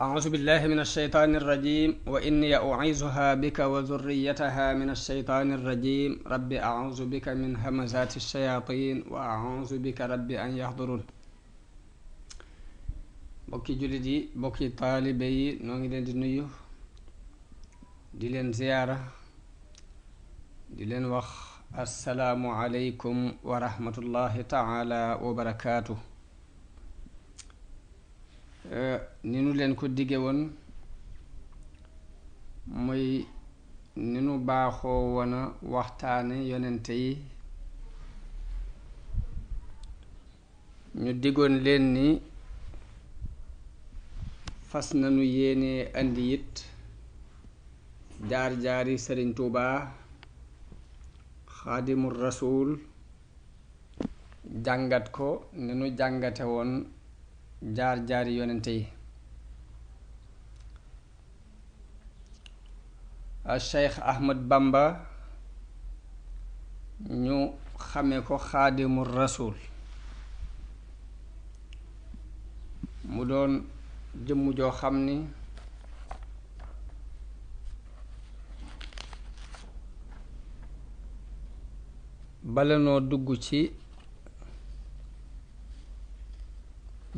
أعوذ بالله من الشيطان الرجيم وإني أعيذها بك وذريتها من الشيطان الرجيم رب أعوذ بك من همزات الشياطين وأعوذ بك رب أن يحضرون bokki jullit yi bokki taalibe yi noo ngi leen di nuyu di leen ziyaara di leen wax assalaamu aleykum wa rahmatullahi taala wa barakaatu. ni nu leen ko digge woon muy ni nu baaxoo woona waxtaane yonente yi ñu diggoon leen ni fas nanu yéene andi it jaar-jaari Sëriñ Tuubaa xaadimul rasuul jàngat ko ni nu jàngate woon jaar-jaari yonente yi. Cheikh Ahmad Bamba ñu xame ko xaadimul rasuul mu doon jëmm joo xam ni bala noo dugg ci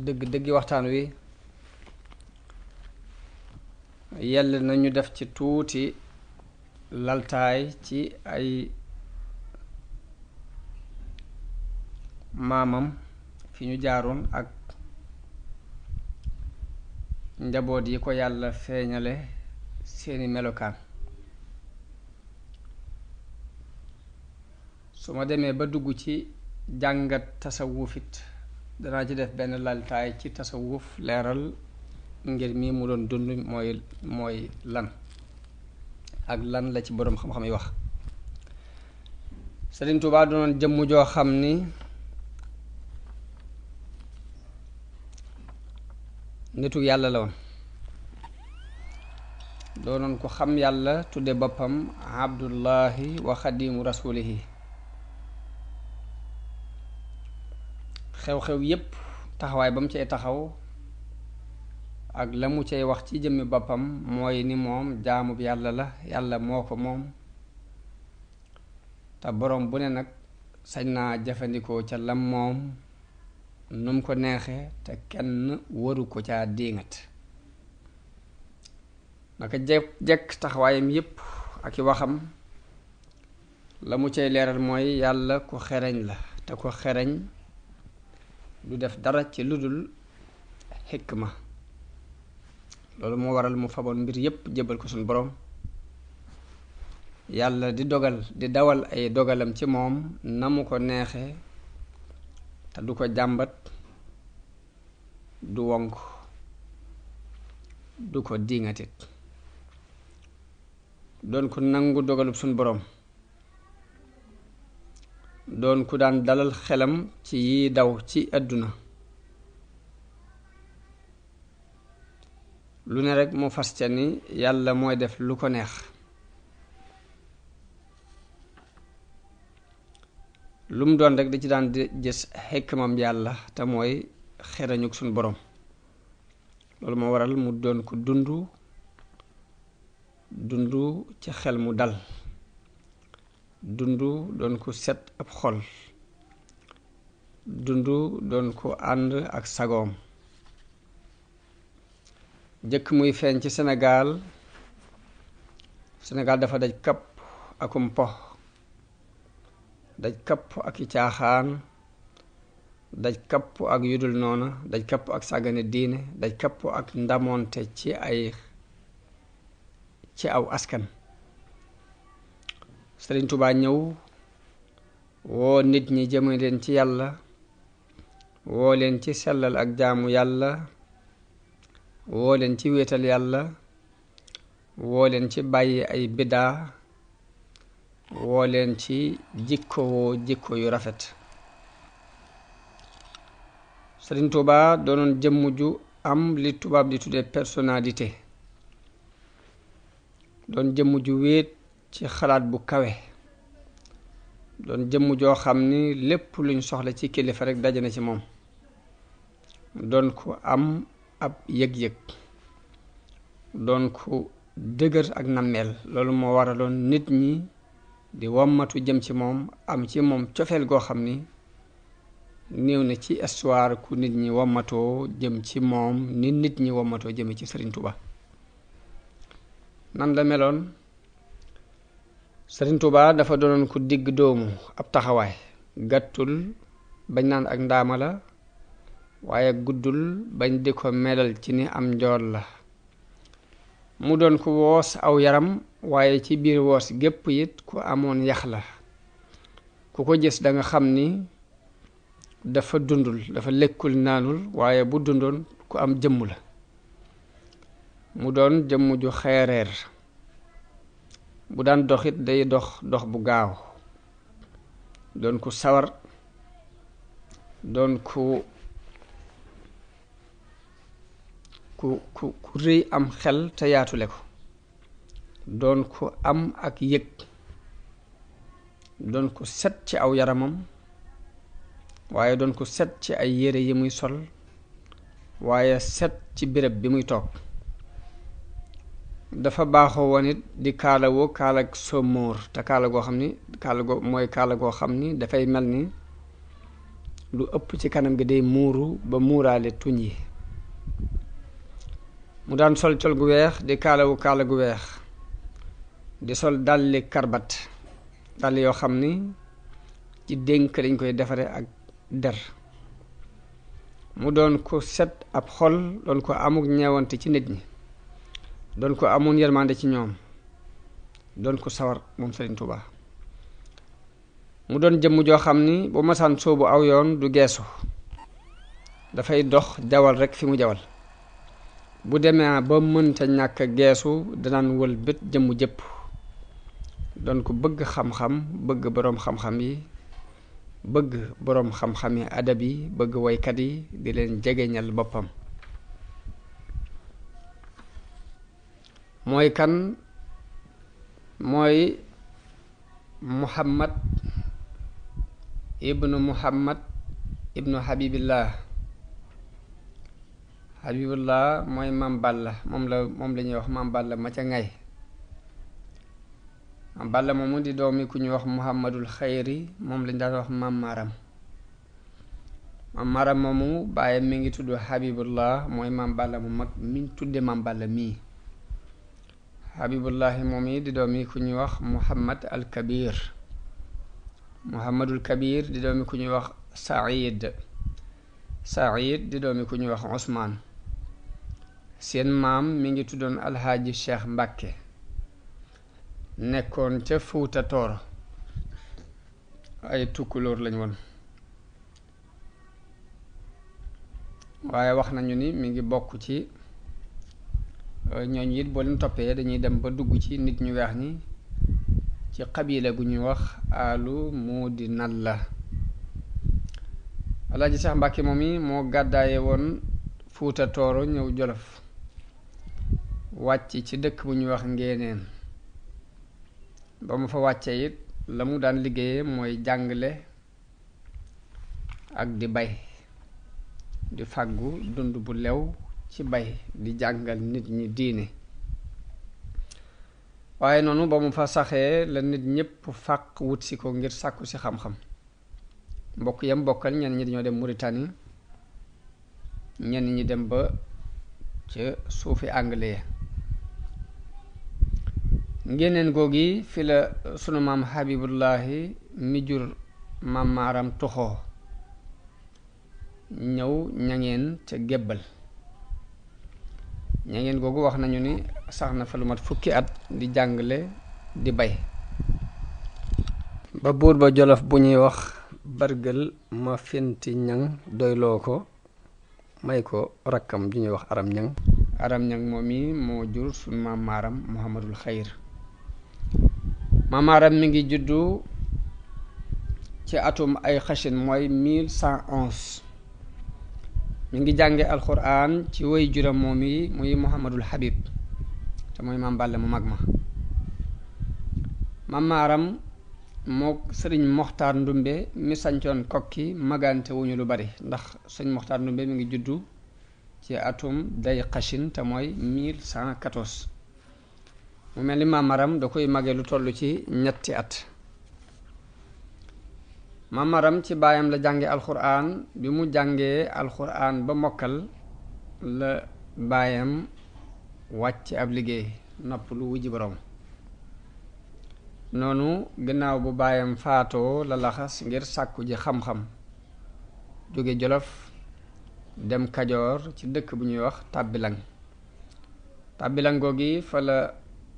dëgg-dëggi waxtaan wi yell nañu def ci tuuti laltaay ci ay maamam fi ñu jaaroon ak njaboot yi ko yàlla feeñale seeni melokaan. su ma demee ba dugg ci jàngat tasawufit danaa ci def benn laltaay ci tasawuf leeral ngir mi mu doon dund mooy lan ak lan la ci boroom xam-xam yi wax. Sëriñ Tuubaa doonoon jëmm joo xam ni nitu yàlla la woon, doonoon ko xam yàlla tudde boppam abdullahi wa xadimu rasulihi. xew-xew yépp taxawaay ba mu cay taxaw ak la mu cay wax ci jëmmi boppam mooy ni moom jaamub yàlla la, yàlla moo ko moom te boroom bu ne nag sañ naa jëfandikoo ca lam moom num ko neexe te kenn waru ko caa diingat. naka jekk taxawaayam yépp ak i waxam la mu cay leeral mooy yàlla ku xereñ la te ko xereñ du def dara ci lu dul xikma. loolu moo waral mu faboon mbir yépp jébbal ko suñu boroom, yàlla di dawal ay dogalam ci moom na mu ko neexe te du ko jàmbat, du wonk, du ko diŋatit. doon ku nangu dogalub suñu boroom, doon ku daan dalal xelam ci yi daw ci àdduna. lu ne rekk mu fas ca ni yàlla mooy def lu ko neex. lu mu doon rekk di ci daan di gis xikmam yàlla te mooy xerañuk suñu boroom. loolu moo waral mu doon ko dundu ci xel mu dal, doon ko set ab xol, doon ko ànd ak sagoom. jëkk muy feeñ ci Sénégal dafa daj kapp akum po, daj kapp ak i caaxaan, daj kapp ak yudul noona, daj kapp ak sàggane diine, daj kapp ak ndamoonte ci aw askan. Sëriñ Tuubaa ñëw woo nit ñi jëme leen ci yàlla, woo leen ci sellal ak jaamu yàlla, woo leen ci wéetal yàlla, woo leen ci bàyyi ay biddaa, woo leen ci jikko yu rafet. Sëriñ Tuubaa doonoon jëmm ju am li tubaab di tuddee personnalité, doon jëmm ju wéet ci xalaat bu kawe, doon jëmm joo xam ni lépp luñ soxla ci kilifa rekk daje na ci moom. doon ko am ab yëg-yëg, doon ku dëgër ak nammeel loolu moo waraloon nit ñi di wommatu jëm ci moom am ci moom cofeel goo xam ni néew na ci histoire ku nit ñi wommatoo jëm ci moom ni nit ñi wommatoo jëme ci Sëriñ Tuuba nan la meloon Sëriñ Tuuba dafa doonoon ku digg doomu ab taxawaay gàttul bañ naan ak ndaama la waaye guddul bañ di ko melal ci ni am njool la mu doon ku woos aw yaram waaye ci biir woos gépp it ku amoon yax la ku ko gis da nga xam ni dafa dundul dafa lekkul naanul waaye bu dundoon ku am jëmm la mu doon jëmm ju xeereer bu daan doxit day dox dox bu gaaw doon ku sawar doon ku rëy am xel te yaatule ko doon ku am ak yëg doon ku set ci aw yaramam waaye doon ku set ci ay yére yi muy sol waaye set ci béréb bi muy toog dafa baaxoo woon it di kaalawoo kaalag somóor te kaala goo xam ni kaala goo xam ni dafay mel ni lu ëpp ci kanam gi day muuru ba muuraale tuñ yi mu daan sol col gu weex di kaalawu kaala gu weex di sol dalli karbat dàll yoo xam ni ci dénk lañ koy defare ak der mu doon ko set ab xol doon ko amuk ñeewante ci nit ñi doon ko amoon yërmande ci ñoom doon ko sawar moom Sëriñ Tuuba mu doon jëmm joo xam ni bu masaan soobu aw yoon du geesu dafay dox jawal rekk fi mu jawal bu demee ba mënta ñàkk geesu danaan wël bët jëmm jëpp doon ko bëgg xam-xam bëgg boroom xam-xam yi bëgg boroom xam-xam yi adab yi bëgg woykat yi di leen jegeñal boppam mooy kan mooy Muhammad ibnu Habibillah mooy Maam Balla moom la ñuy wax Maam Balla ma ca ngay Maam Balla moomu di doomi ku ñuy wax Muhammadul Xayri moom lañ daan wax Maam Maram moomu bàyyi mi ngi tudd Habibullah mooy Maam Balla mu mag miñ tudde Maam Balla mii Habibullahi moom yi di doomi ku ñuy wax Muhammadul Kabir di doomi ku ñuy wax Saïd di doomi ku ñuy wax Usmaan seen maam mi ngi tuddoon Alxaaji Cheikh Mbàkke nekkoon ca Fuuta Tooro ay tukkulóor lañ woon waaye wax nañu ni mi ngi bokk ci ñooñu it boo leen toppee dañuy dem ba dugg ci nit ñu weex ñi ci xabila gu ñuy wax alu muudi nalla Alaaji Seex Mbàkke moom yi moo gàddaaye woon Fuuta Tooro ñëw Jolof wàcc ci dëkk bu ñuy wax Ngéeneen ba mu fa wàccee it la mu daan liggéeyee mooy jàngale ak di bay di fàggu dund bu lew ci bay di jàngal nit ñi diine waaye noonu ba mu fa saxee la nit ñépp fàq wut si ko ngir sàkku si xam-xam mbokk yam bokkal ñenn ñi dañoo dem Mauritanie ñenn ñi dem ba ca suufi anglais Ngéeneen googi fi la sunu maam Habibullahi mi jur Maam Maaram toxoo ñëw ñangeen ca gébbal ñangeen googu wax nañu ni sax na fa lu mat fukki at di jàngale di bay ba buur ba Jolof bu ñuy wax bargël ma finti ñang doyloo ko may ko rakkam ju ñuy wax aram ñang moom yi moo jur sunu maam Maaram Muhammadul Xayr Maam Maaram mi ngi juddu ci atum ay xashin mooy 1111 mi ngi jànge alxuraan ci way juram moom yi muy Muhammadul Habib te mooy Maam Balla mu mag ma Maam Maaram moo sëriñ Moxtaar Ndumbe mi sancoon kokki magante wuñu lu bari ndax sëriñ Moxtaar Ndumbe mi ngi juddu ci atum day xashin te mooy 1114 mu mel ni Maam Maram da koy mage lu toll ci ñetti at. Maam Maram ci baayam la jànge alxuraan. bi mu jàngee alxuraan ba mokkal la baayam wàcc ab liggéey nopp lu wujji boroom. noonu gannaaw bu baayam faatoo la laxas ngir sàkku ji xam-xam jóge Jolof dem Kajoor ci dëkk bu ñuy wax Tàbbilang. Tàbbilang googi fa la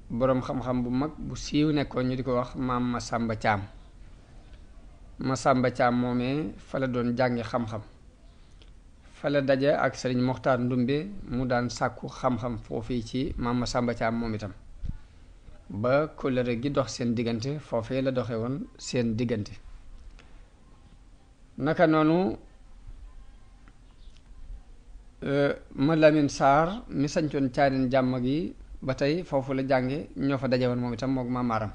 boroom xam-xam bu mag bu siiw nekkoon ñu di ko wax maam Masamba Caam. Masamba Caam moomee fa la doon jàngi xam-xam. fa la daje ak sëriñ Moxtaar Ndumbe mu daan sàkku xam-xam foofii ci maam Masamba Caam moom itam ba kóllëre gi dox seen diggante foofee la doxe woon seen diggante. naka noonu ma Lamin Saar mi sañcoon Caareen Jàmm gi ba tey foofu la jànge ñoo fa daje woon moom itam mook Maam Maram.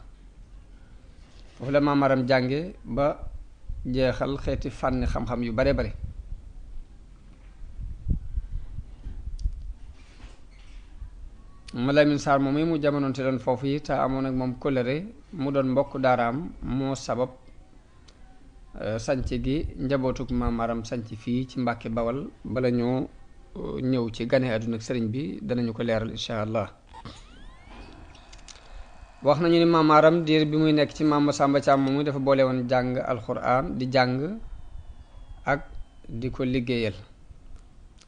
foofu la Maam Maram jànge ba jeexal xeeti fànni xam-xam yu bare bare. ma Lamin Saar moom mu jamonoonte doon foofu yi te amoon ak moom kóllëre mu doon mbokk daaraam moo sabab sanc gi njabootuk Maam Maram sanc fii ci Mbàkke Bawal bala ñoo ñëw ci gane àdduna ak sëriñ bi danañu ko leeral insha allah. wax nañu ni Maam Maram diir bi muy nekk ci maam Masamba Caam moom dafa boole woon jàng alxuraan di jàng ak di ko liggéeyal.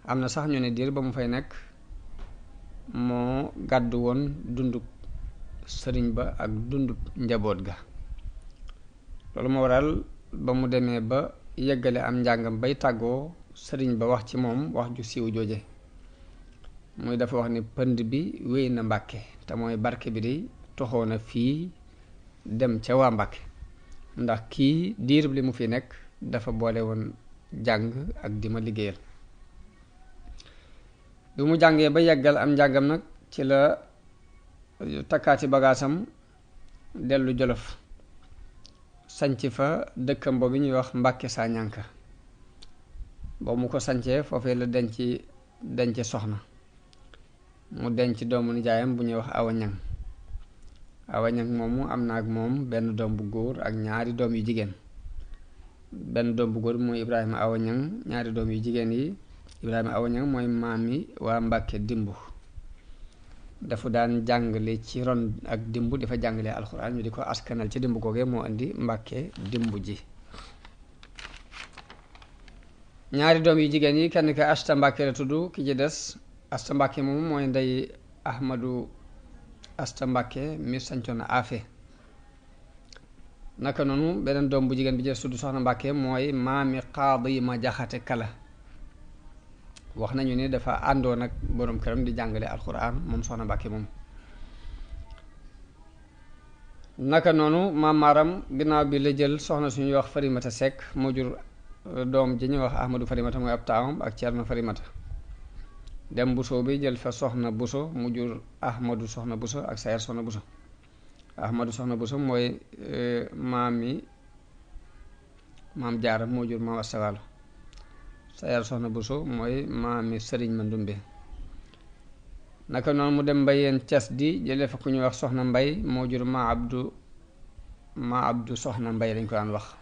am na sax ñu ne diir ba mu fay nekk moo gàddu woon dunduk sëriñ ba ak dunduk njaboot ga. loolu moo waral ba mu demee ba yeggale am njàngam bay tàggoo sëriñ ba wax ci moom wax ju siiw jooje muy dafa wax ni pënd bi wéy na Mbàkke te mooy barke bi di toxoo na fii dem ca waa Mbàkke ndax kii diir li mu fi nekk dafa boole woon jàng ak di ma liggéeyal. bi mu jàngee ba yeggal am njàngam nag ci la takkaati bagaasam dellu Jolof sanc fa dëkkam boobu ñuy wax Mbàkke saa ñànka. boobu mu ko sancee foofee la denc soxna mu denc doomu nijaayam bu ñuy wax Awa Ñang. Awa Ñang moomu am na ak moom benn doom bu góor ak ñaari doom yu jigéen. benn doom bu góor mooy Ibrahima Awa Ñang, ñaari doom yu jigéen yi Ibrahima Awa Ñang mooy maami waa Mbàkke dimbu. dafa daan jàngale ci ron ak dimbu dafa jàngale alxuraan ñu di ko askanal ci dimbu googee moo indi Mbàkke dimbu ji. ñaari doom yu jigéen yi kenn ki Asta Mbàkke la tudd, ki ci des Asta Mbàkke moomu mooy ndey Ahmadu Asta Mbàkke mi sancoon Afe. naka noonu beneen doom bu jigéen bi ci des tudd Soxna Mbàkke mooy maami Qaadi ma Jaxate Kala. wax nañu ni dafa àndoon ak boroom këram di jàngale alxuraan moom Soxna Mbàkke moom. naka noonu Maam Maram ginnaaw bi la jël soxna suñuy wax Farimata Sekk moo jur doom ji ñuy wax Ahmadu Farimata mooy ab taawam ak Ceerno Farimata. dem Buso bi jël fa Soxna Buso mu jur Ahmadu Soxna Buso ak Sayar Soxna Buso. Ahmadu Soxna Buso mooy maam Jaara moo jur Maam Asta Waalo. Sayar Soxna Buso mooy maami Sëriñ Mandumbe. naka noonu mu dem Mbayeen Cas di jële fa ku ñuy wax Soxna Mbay moo jur ma Abdu Soxna Mbay lañ ko daan wax.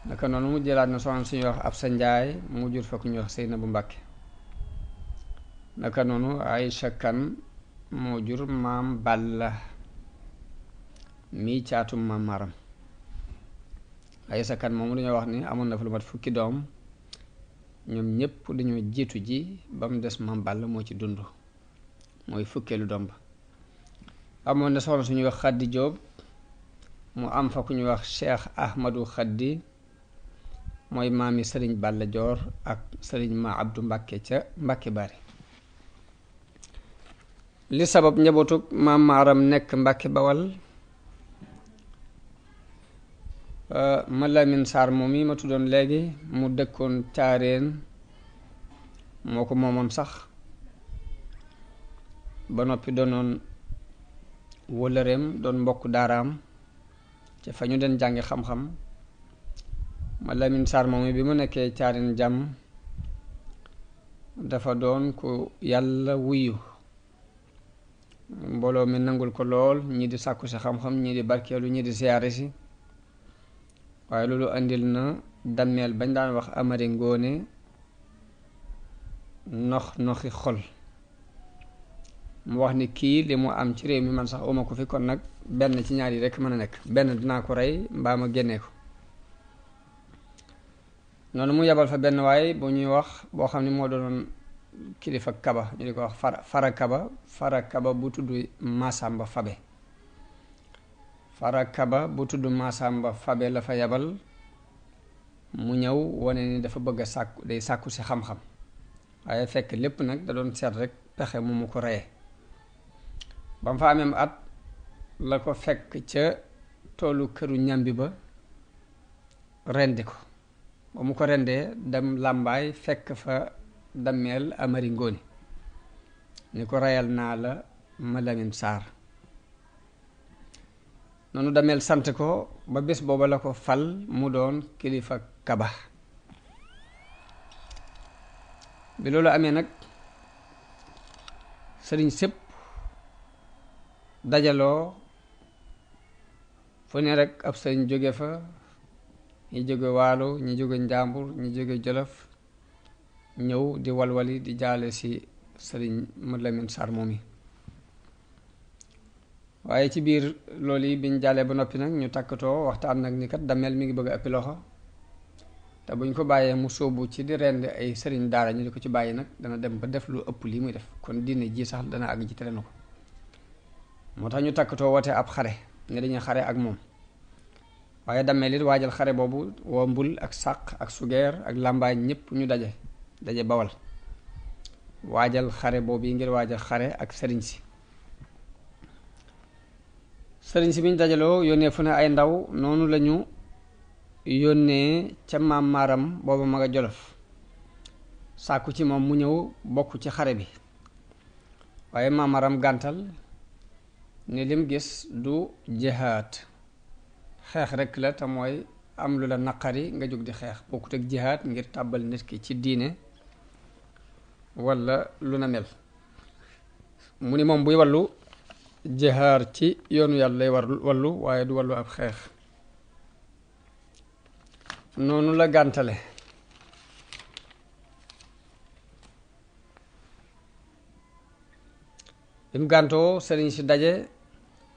naka noonu mu jëlaat na soxna suñuy wax Absa Njaay mu jur fa ku ñuy wax Seynabu Mbàkke. naka noonu Aysa Kan moo jur maam Balla mii caatum Maam Maram. Aysa Kan moomu dañoo wax ni amoon na fa lu mat fukki doom ñoom ñépp dañoo jiitu ji ba mu des Maam Balla moo ci dund mooy fukkeelu doom ba. amoon na soxna suñuy wax Xaddi Jóob mu am fa ku ñuy wax Cheikh Ahmadu Xaddi mooy maami Sëriñ Balla Joor ak Sëriñ Ma Abdu Mbàkke ca Mbàkke Bari. li sabab njabootug Maam Maram nekk Mbàkke Bawal ma Lamin Saar moom yi ma tuddoon léegi mu dëkkoon Caareen moo ko moomoon sax ba noppi doonoon wëllëreem doon mbokk daaraam ca fa ñu den jàngi xam-xam. ma Lamin Saar moom bi mu nekkee Caareen jàmm dafa doon ku yàlla wuyu mbooloo mi nangul ko lool ñii di sàkku si xam-xam ñii di barkeelu ñii di siyaare si waaye loolu andil na dammeel bañ daan wax Amari Ngoone noxi xol mu wax ni kii li mu am ci réew mi man sax uma ko fi, kon nag benn ci ñaar yi rekk mën a nekk, benn dinaa ko rey mbaa ma génnee ko. noonu mu yebal fa benn waay bu ñuy wax boo xam ne moo doon kilifa kaba ñu di ko wax fara kaba bu tudd Masamba Fabe. fara kaba bu tudd Masamba Fabe la fa yebal mu ñëw wane ni dafa bëgg a sàkku day sàkku si xam-xam, waaye fekk lépp nag da doon seet rek pexe mu ko reye. ba mu fa ameem at la ko fekk ca toolu këru ñambi ba rendi ko. ba mu ko rendee dem làmbaay fekk fa dammeel Amari Ngoone ni ko reyal naa la ma Lamin Saar. noonu dammeel sant ko ba bés booba la ko fal mu doon kilifa kaba. bi loolu amee nag sëriñ sépp dajaloo fu ne rek ab sëriñ jóge fa, ñi jóge waalo ñi jóge njàmbur ñi jóge jolof ñëw di walwali di jaale si sëriñ Mad Lamin Saar moom yi. waaye ci biir loolu yi biñ jaalee ba noppi nag ñu takkatoo waxtaan nag ni kat dammeel mi ngi bëgg a ëppi loxo, te buñ ko bàyyee mu sóobu ci di rend ay sëriñ daara ñu di ko ci bàyyi nag dana dem ba def lu ëpp lii muy def, kon diine ji sax dana àgg ci tere na ko. moo tax ñu takkatoo woote ab xare ne dañuy xare ak moom. waaye dammeel it waajal xare boobu woo mbul ak sàq ak sugeer ak làmbaay ñëpp ñu daje bawal waajal xare boobu yi ngir waajal xare ak sëriñ si. sëriñ si bi ñu dajaloo yónnee fu ne ay ndaw, noonu lañu yónnee ca maam maaram booba ma nga jolof sàkku ci moom mu ñëw bokk ci xare bi. waaye maam maaram gàntal ni lim gis du jihaad, xeex rekk la, te mooy am lu la naqari nga jóg di xeex, bokkut ak jihaad ngir tàbbal nit ki ci diine walla lu na mel. mu ni moom buy wallu jihaar ci yoonu yàlla lay wallu waaye du wallu ab xeex. noonu la gàntale. bi mu gàntoo sëriñ si daje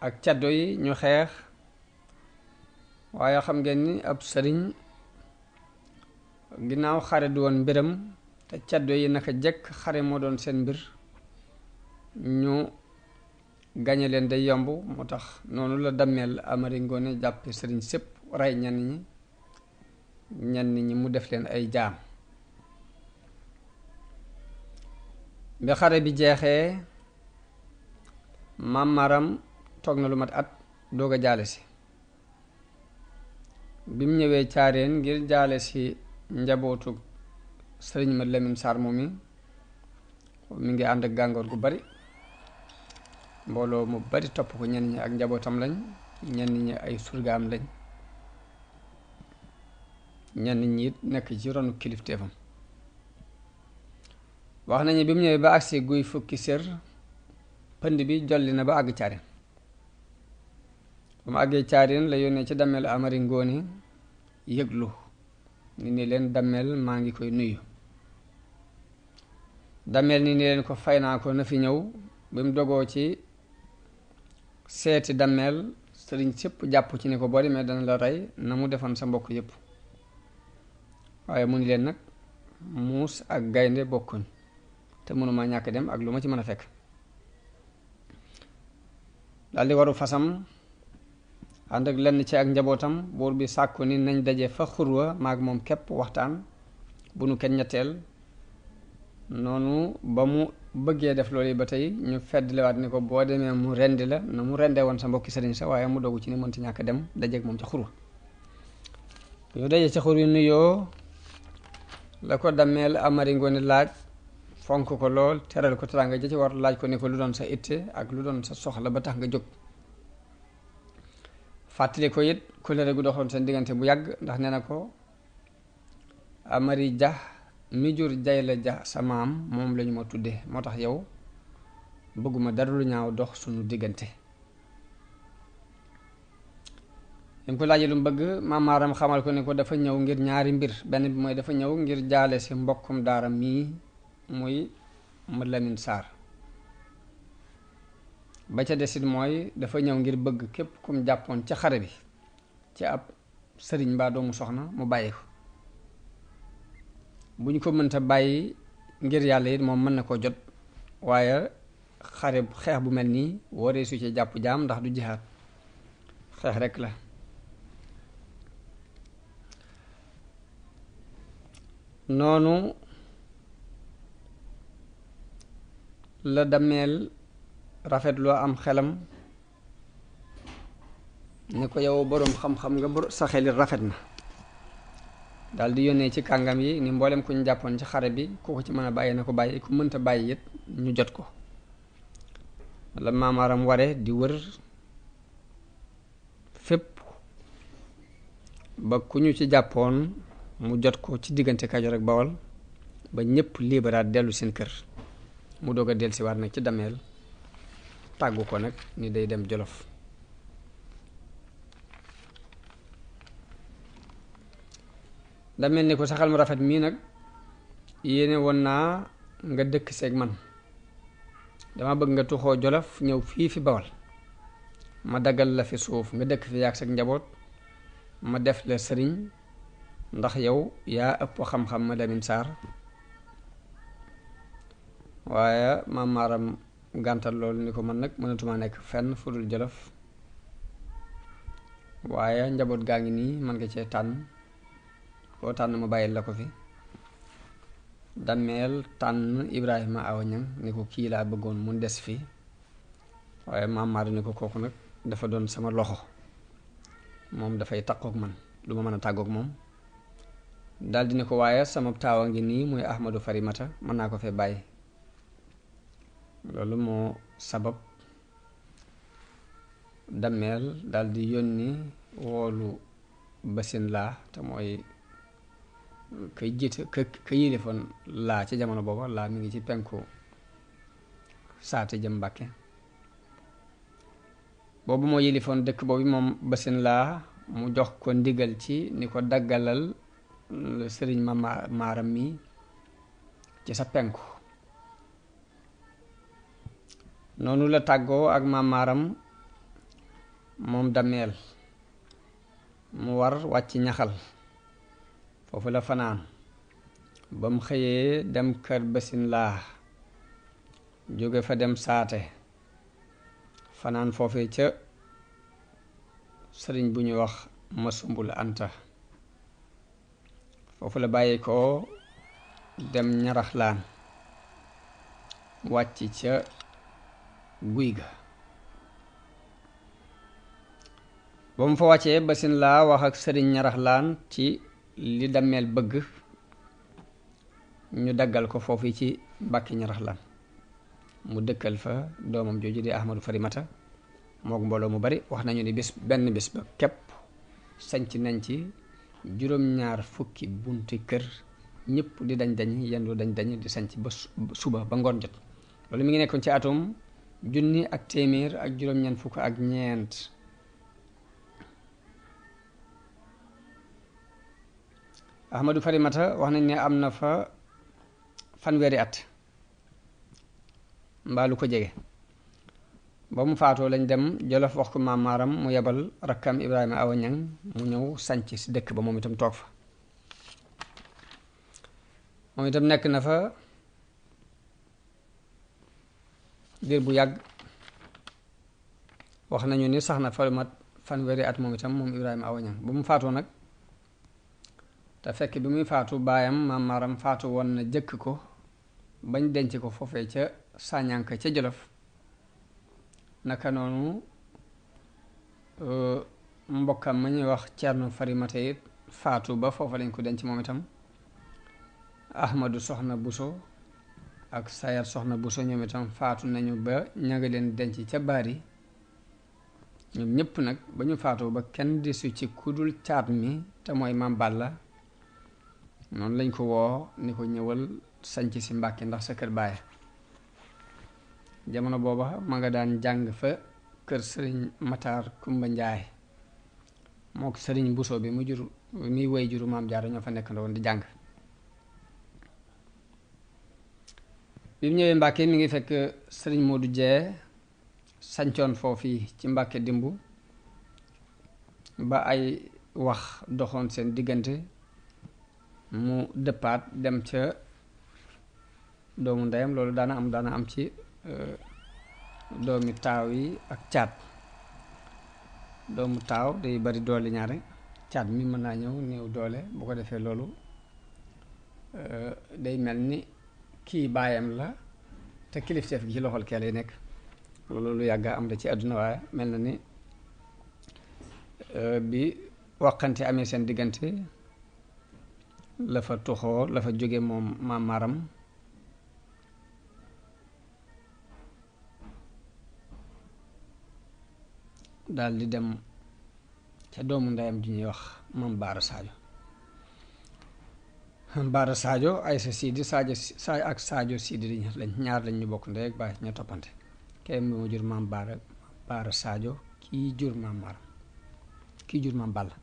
ak caddo yi ñu xeex, waaye xam ngeen ni ab sëriñ ginnaaw xare du woon mbiram, te caddo yi naka jekk xare moo doon seen mbir, ñu gañe leen day yomb. moo tax noonu la dammeel Amari Ngoone jàppe sëriñ sépp, rey ñenn ñi mu def leen ay jaam. bi xare bi jeexee maam Maram toog na lu mat at doog a jaale si. bi mu ñëwee caareen ngir jaale si njabootu sëriñ Mad Lamin Saar moom mi ngi ànd ak gàngoor gu bari, mbooloo mu bari topp ko, ñenn ñi ak njabootam lañ, ñenn ñi ay surgaam lañ, ñenn ñi it nekk ci ronu kilifteefam. wax nañu bi mu ñëwee ba agsi guy fukki sér, pënd bi jolli na ba àgg caareen. ba mu àggee caareen la yónnee ci dammeel Amari Ngoone yëglu ni leen dammeel maa ngi koy nuyu. dammeel ni leen ko fay naa ko na fi ñëw. bi mu dogoo ci seeti dammeel, sëriñ sépp jàpp ci ni ko boo demee dana la rey na mu defoon sa mbokk yépp. waaye mu ni leen nag muus ak gaynde bokkuñ, te mënuma ñàkk dem ak lu ma ci mën a fekk. daldi waru fasam ànd ak lenn ci ak njabootam. buur bi sàkku ni nañ daje fa xurwa maag moom képp waxtaan, bu nu kenn ñetteel. noonu ba mu bëggee def loolu yi ba tey ñu feddlewaat ni ko boo demee mu rendi la na mu rendee woon sa mbokki sëriñ sa, waaye mu dogu ci ni mënti ñàkk dem dajeeg moom ca xurwa. ñu daje ca xur wi nuyoo la ko dammeel Amari Ngoone laaj, fonk ko lool, teral ko teraanga ja ci war, laaj ko ni ko lu doon sa itte ak lu doon sa soxla ba tax nga jóg. fàttali ko it kóllëre gu doxoon seen diggante bu yàgg, ndax nee na ko Amari Ja mi jur Jayla Ja sa maam moom lañu ma tudde moo tax yow bëgguma dara lu ñaaw dox sunu diggante. lim ko laajee lu mu bëgg maam Maaram xamal ko ne ko dafa ñëw ngir ñaari mbir, benn bi mooy dafa ñëw ngir jaale si mbokkum daara mii muy Mad Lamin Saar, ba ca desit mooy dafa ñëw ngir bëgg képp kum jàppoon ca xare bi ci ab sëriñ mbaa doomu soxna mu bàyyi ko, bu ñu ko mënta bàyyi ngir yàlla it moom mën na ko jot, waaye xeex bu mel nii waree su ci jàpp jaam ndax du jihaat, xeex rekk la. noonu la Dameel rafetloo am xelam ni ko yow boroom xam-xam nga, sa xel rafet na, daal di yónnee ci kàngam yi ni mboolem ku ñu jàppoon ci xare bi ku ko ci mën a bàyyi na ko bàyyi, ku mënta bàyyi it ñu jot ko. la Maam Maaram ware di wër fépp ba ku ñu ci jàppoon mu jot ko ci diggante Kajoor ak Bawol ba ñépp liberaat dellu seen kër, mu doog a dellusiwaat nag ci Dameel tàggu ko nag ni day dem Jolof. Dameel ni ko saxal mu rafet mii nag yéene woon naa nga dëkk seeg man, dama bëgg nga tuxoo Jolof ñëw fii fi Bawol, ma daggal la fi suuf nga dëkk fi yaag sag njaboot, ma def la sëriñ ndax yow yaa ëpp xam-xam Mad Lamin Saar. waaye Maam Maaram gàntal loolu ni ko man nag mënatuma nekk fenn fu dul Jolof, waaye njaboot gaa ngi nii man nga cee tànn, koo tànn ma bàyyil la ko fi. Dameel tànn Ibrahima Awa Ñang ni ko kii laa bëggoon mu des fi, waaye Maam Maaram ni ko kooku nag dafa doon sama loxo, moom dafay takkook man, du ma mën a tàggook moom. daldi ne ko waaye sama taawa ngi nii muy Ahmadu Farimata mën naa ko fee bàyyi. loolu moo sabab Dameel daldi yónni woolu Basin Laa te mooy kay jiite ka yilifoon Laa ci jamono booba. Laa mi ngi ci penku saate jëm Mbàkke, boobu moo yilifoon dëkk boobu moom Basin Laa, mu jox ko ndigal ci ni ko daggalal sëriñ Maaram mi ci sa penku. noonu la tàggoo ak Maam Maaram moom Dameel, mu war wàcc ñaxal, foofu la fanaan ba mu xëyee dem kër Basin Laa, jóge fa dem saate, fanaan foofee ca sëriñ bu ñuy wax Masumbul Anta. foofu la bàyyi ko dem Ñaraxlaan, wàcc ca guy ga. ba mu fa wàccee Basin Laa wax ak sëriñ Ñaraxlaan ci li Dameel bëgg ñu daggal ko foofu ci Mbàkke Ñaraxlaan, mu dëkkal fa doomam jooju di Ahmadu Farimata mook mbooloo mu bari. wax nañu ni benn bés ba képp sanc nañ ci juróom-ñaar fukki bunti kër, ñëpp di dañ yendu dañ di sanc ba suba ba ngoon jot. loolu mi ngi nekkoon ci atum 1924. Ahmadu Farimata wax nañ ne am na fa fanweeri at mbaa lu ko jege. ba mu faatoo lañ dem Jolof wax ko Maam Maaram, mu yebal rakkam Ibrahima Awa Ñang mu ñëw sanc si dëkk ba moom itam toog fa. moom itam nekk na fa diir bu yàgg, wax nañu ni sax na fa mat fanweeri at moom itam moom Ibrahima Awa Ñang. ba mu faatoo nag te fekk bi muy faatu baayam Maam Maaram faatu woon na jëkk ko bañ denc ko foofee ca Sañanka ca Jolof. naka noonu mbokkam ma ñuy wax Cerno Farimata it faatu ba foofa lañ ko denc moom itam. Ahmadu Soxna Buso ak Sayar Soxna Buso ñoom itam faatu nañu ba ña nga leen denc ca Baari. ñoom ñëpp nag ba ñu faatu ba kenn desu ci kudul caat mi te mooy Maam Balla noonu lañ ko woo ni ko ñëwal sanc si Mbàkke ndax sa kër baay. jamono booba ma nga daan jàng fa kër sëriñ Matar Kumba Njaay mook sëriñ Buso bi mu jur muy woy juru maam Jaara ñoo fa nekk ndoon di jàng. bi mu ñëwee Mbàkke mi ngi fekk sëriñ Moodu Jee sancoon foofii ci Mbàkke dimbu ba ay wax doxoon seen diggante mu dëppaat dem ca doomu ndeyam. loolu daana am ci doomi taaw yi ak caat. doomu taaw day bari doole ñaare, caat mi mën naa ñëw néew doole. bu ko defee loolu day mel ni kii baayam la te kilifteef gi ci loxol kee lay nekk. loolu lu yàgga am la ci àdduna, waaye mel na ni bi waxante amee seen diggante la fa tuxoo la fa jóge moom maam Maram daal di dem ca doomu ndeyam ju ñuy wax Mam Baara Sadio. Baara Sadio ay sa Sidi ak Sadio Sidi lañ ñaar lañ ñu bokk ndey ak baay ñoo toppante. kay moo jur Mam Baara Sadio, kii jur Mam Maram, kii jur Mam Balla.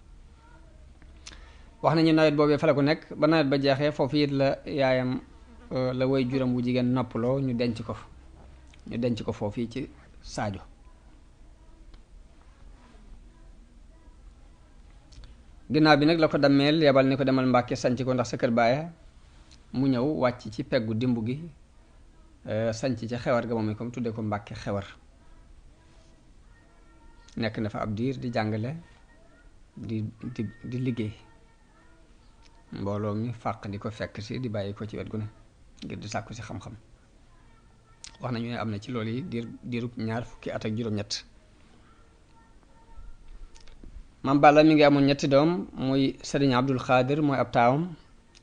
wax nañu nawet boobee fa la ko nekk ba nawet ba jeexee foofu it la yaayam la way juram wu jigéen noppaloo ñu denc ko foofu yi ci Sadio. ginnaaw bi nag la ko dammeel yebal ni ko demal Mbàkke sanc ko ndax sa kër baaya. mu ñëw wàcc ci peggu dimb gi sanc ca xewar ga moom i comme tuddee ko Mbàkke xewar. nekk na fa ab diir di jàngale di liggéey. mbooloo mi fàq di ko fekk si di bàyyi ko ci wet gu ne ngir di sàkku si xam-xam. wax nañu ne am na ci loolu yi diirub 20 at ak juróom-ñett. Mam Balla mi ngi amoon 3 doom muy sëriñ Abdul Xaadir mooy ab taawam,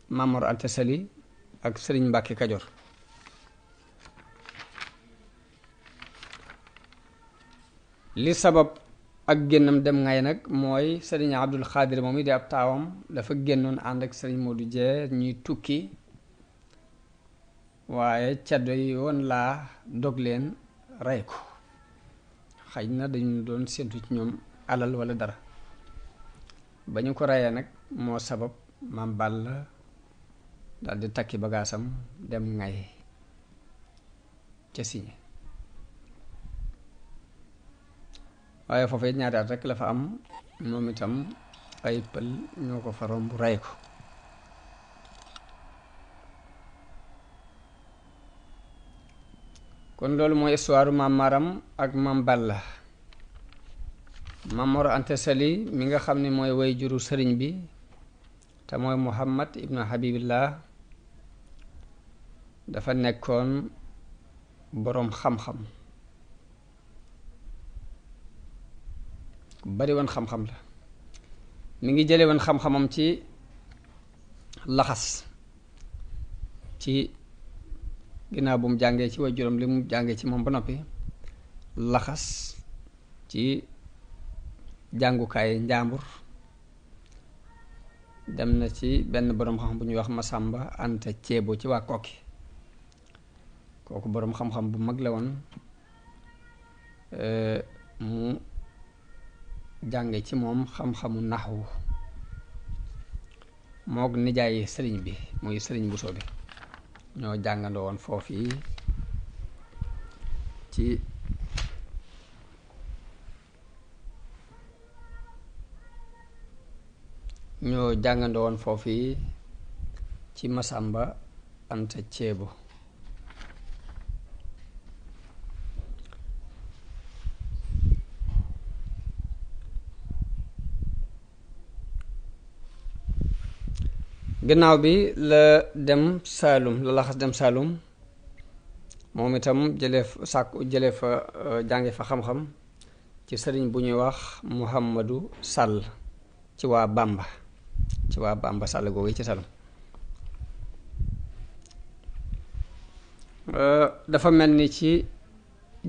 Mamor Anta Sali ak sëriñ Mbàkke Kajoor. li sabab ak génnam dem ngay nag mooy sëriñ Abdul Xaadir moom i di ab taawam dafa génnoon ànd ak sëriñ Moodu Jee ñuy tukki, waaye caddo yi woon laa dog leen rey ko. xëy na dañu doon séentu ci ñoom alal wala dara. ba ñu ko reyee nag moo sabab Mam Balla dal di takki bagaasam dem ngay ca Siñe. waaye foofu it 2 at rek la fa am, moom itam ay pël ñoo ko fa romb rey ko. kon loolu mooy histoire Mam Maram ak Mam Balla. Mamor Anta Sali mi nga xam ne mooy way juru sëriñ bi te mooy Muhammad ibnu Habibillah dafa nekkoon boroom xam-xam, bari woon xam-xam la. mi ngi jële woon xam-xamam ci laxas, ci ginnaaw bu mu jàngee ci way juróom li mu jàngee ci moom ba noppi laxas ci jàngukaay njàmbur. dem na ci benn boroom xam bu ñuy wax Masamba Anta Ceebo ci waa Kokki. kooku boroom xam-xam bu mag la woon. mu jànge ci moom xam-xamu naxwu mook nijaay sëriñ bi muy sëriñ Buso bi ñoo jàngandoo woon foofu yi ci Masamba Anta Ceebo. gannaaw bi la dem Saalum, la laxas dem Saalum moom itam jëlee fa jànge fa xam-xam ci sëriñ bu ñuy wax Muhammadu Sàll ci waa Bamba Sàll googu ci Saalum. dafa mel ni ci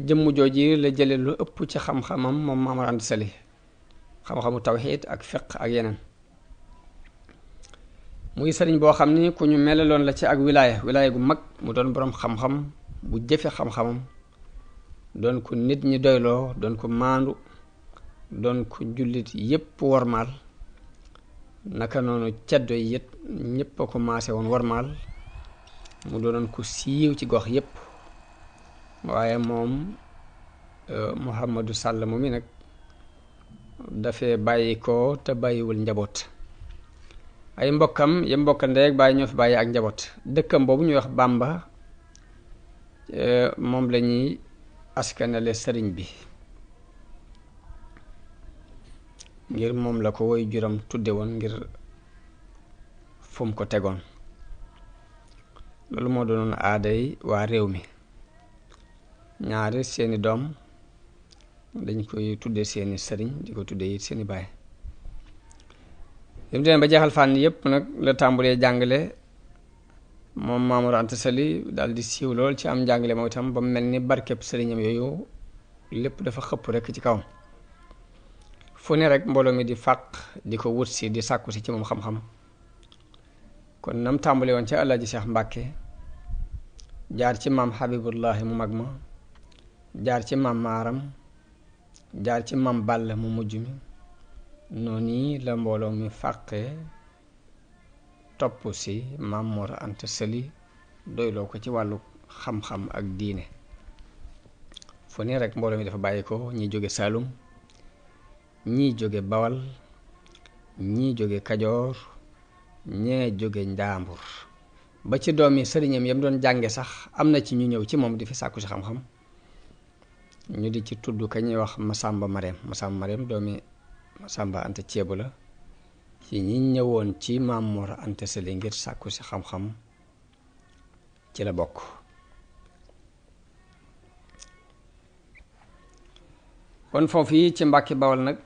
jëmm jooji la jële lu ëpp ci xam-xamam moom Maam Mor Anta Sali, xam-xamu tawxiid ak fiq ak yeneen. muy sëriñ boo xam ni ku ñu melaloon la ci ak wilaaya gu mag mu doon boroom xam-xam bu jëfe xam-xamam doon ko nit ñi doyloo doon ko maandu doon ko jullit yépp wormaal naka noonu ceddo yi it ñépp a ko maase woon wormaal mu doonoon ko siiw ci gox yépp waaye moom Mouhamadou Sall mu mi nag dafee bàyyi ko te bàyyiwul njaboot ay mbokkam ya mbokka ndey ak bàyyi ñoo fi bàyyi ak njaboot dëkkam boobu ñuy wax Bamba moom la ñuy askanale sëriñ bi ngir moom la ko woy juram tudde woon ngir fu mu ko tegoon loolu moo doonoon aaday waa réew mi ñaari seeni doom dañ koy tudde seeni sëriñ di ko tudde it seeni baay yém demee ba jeexal fànn yépp nag la tàmbulee jàngale moom Maam Mor Anta Sali daal di siiw lool ci am njàngale moom itam ba mel ni barkeb sëriñam yooyu lépp dafa xëpp rekk ci kawam fu ne rek mbooloo mi di fàq di ko wut si di sàkku si ci moom xam-xam kon nam tàmbale woon ca Alaaji Cheikh Mbàkke jaar ci maam Habibullahi mu mag ma jaar ci maam Maaram jaar ci maam Balla mu mujj mi noonu la mbooloo mi fàqee topp si Maam Mor Anta Sali doyloo ko ci wàllu xam-xam ak diine fu ne rek mbooloo mi dafa bàyyi ko ñi jóge Saalum ñii jóge Bawal ñii jóge Kajoor ñee jóge Njaambur ba ci doomi sëriñam yam doon jànge sax am na ci ñu ñëw ci moom di fi sàkku si xam-xam ñu di ci tudd ka ñuy wax Masamba Mareem doomi Masamba Anta Ceebu la ci ñi ñëwoon ci Maam Mor Anta Sali ngir sàkku si xam-xam ci la bokk kon foofu yi ci Mbàkke Bawal nag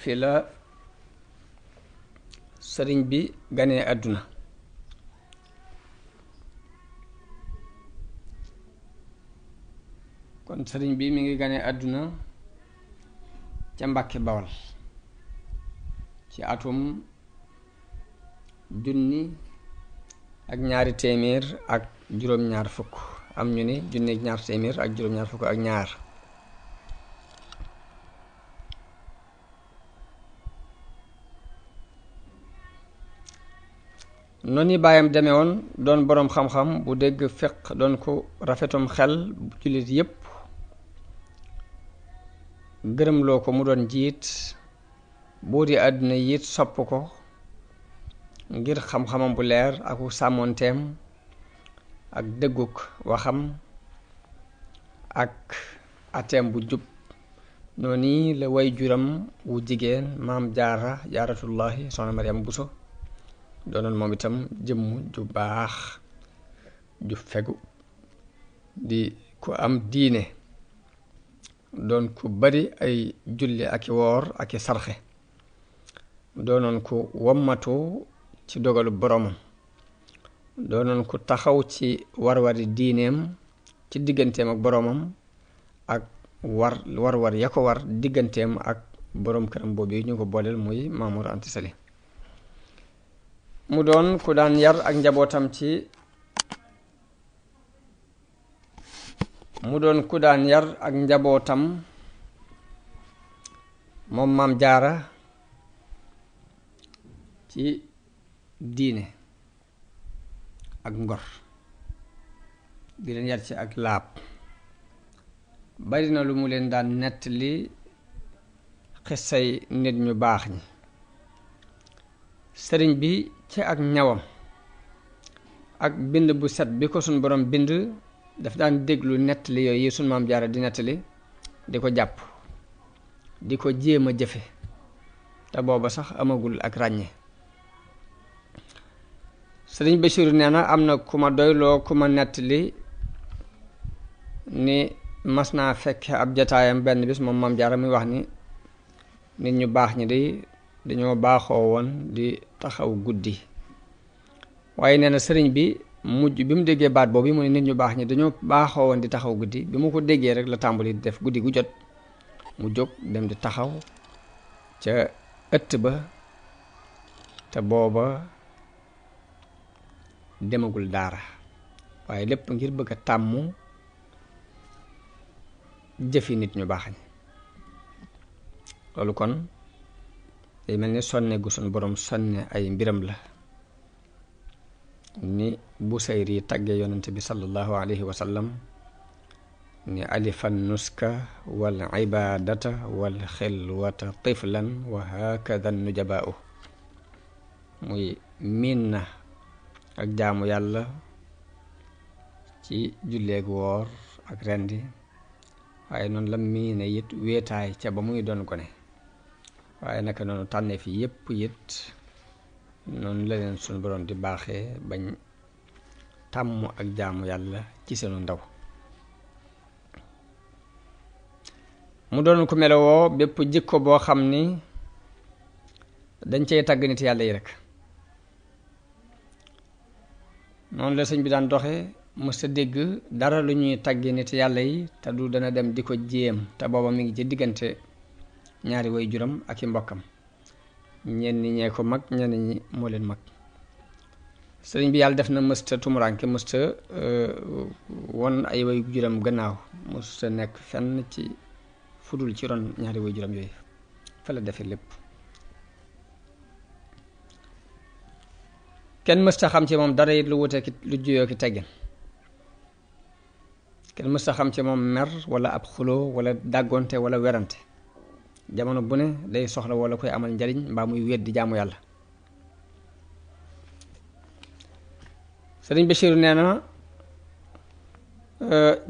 fi la sëriñ bi ganee àdduna kon sëriñ bi mi ngi ganee àdduna ca Mbàkke Bawal ci atum 1200 am ñu ni 1200 noonu baayam demee woon doon boroom xam-xam bu dégg fiq doon ko rafetum xel bu jullit yépp gërëmloo ko mu doon jiit buuri àdduna yit sopp ko ngir xam-xamam bu leer aku sàmmoonteem ak dëgguk waxam ak ateem bu jub noonu la way juram wu jigéen maam jaaratullahi soxna Mariam Buso doonoon moom itam jëmm ju baax ju fegu di ku am diine doon ku bari ay julli ak i woor ak i sarxe doonoon ku wommatu ci dogalu boromam doonoon ku taxaw ci war-wari diineem ci digganteem ak boromam ak war ya ko war digganteem ak borom këram boobu ñu ko booleel muy Maam Mor Anta Sali mu doon ku daan yar ak njabootam moom Maam Jaara ci diine ak ngor di leen yar ci ak laab bari na lu mu leen daan nettali xissay nit ñu baax ñi sëriñ bi ci ak ñawam ak bind bu set bi ko suñ borom bind daf daan déglu nettali yooyu suñ Maam Jaara di nettali di ko jàpp di ko jéem a jëfe te booba sax amagul ak ràññe sëriñ Basiiru nee na am na ku ma doyloo ku ma nettali ni mas naa fekk ab jataayam benn bis moom Maam Jaara muy wax ni nit ñu baax ñi dañoo baaxoo woon di taxaw guddi waaye nee na sëriñ bi mujj bi mu déggee baat boobu mu ne nit ñu baax ñi dañoo baaxoo woon di taxaw guddi bi mu ko déggee rek la tàmbali di def guddi gu jot mu jóg dem di taxaw ca ëtt ba te booba demagul daara waaye lépp ngir bëgg a tàmm jëfi nit ñu baax ñi loolu kon day mel ni sonne gu sunu borom sonne ay mbiram la ni Busayri tagge yonente bi sallallahu alayhi wa sallam ni alifan nuska wal ibadata wal xilwata tiflan wa hakada nujabaa'u muy miin na ak jaamu yàlla ci julleeg woor ak rendi waaye noonu la miine it wéetaay ca ba muy doon gone waaye naka noonu tànnee fi yépp it noonu la leen sunu borom di baaxee bañ tàmm ak jaamu yàlla ci seenu ndaw mu doon ko melowoo bépp jikko boo xam ni dañ cey tàgg nit yàlla yi rek noonu la sëñ bi daan doxe mësta dégg dara lu ñuy tàgge nit yàlla yi te du dana dem di ko jéem te booba mi ngi ci diggante ñaari way juram ak i mbokkam ñenn ñee ko mag ñenn ñi moo leen mag sëriñ bi yàlla def na mësta tumuraanke mësta won ay way juram gannaaw mësta nekk fenn ci fudul ci ron ñaari way juram yooyu fa la defe lépp kenn mësta xam ci moom dara it lu wute ki lu juyoo ki teggin kenn mësta xam ci moom mer wala ab xuloo wala dàggonte wala werante jamono bu ne day soxla wala koy amal njariñ mbaa muy weddi jaamu yàlla sëriñ Bachir nee na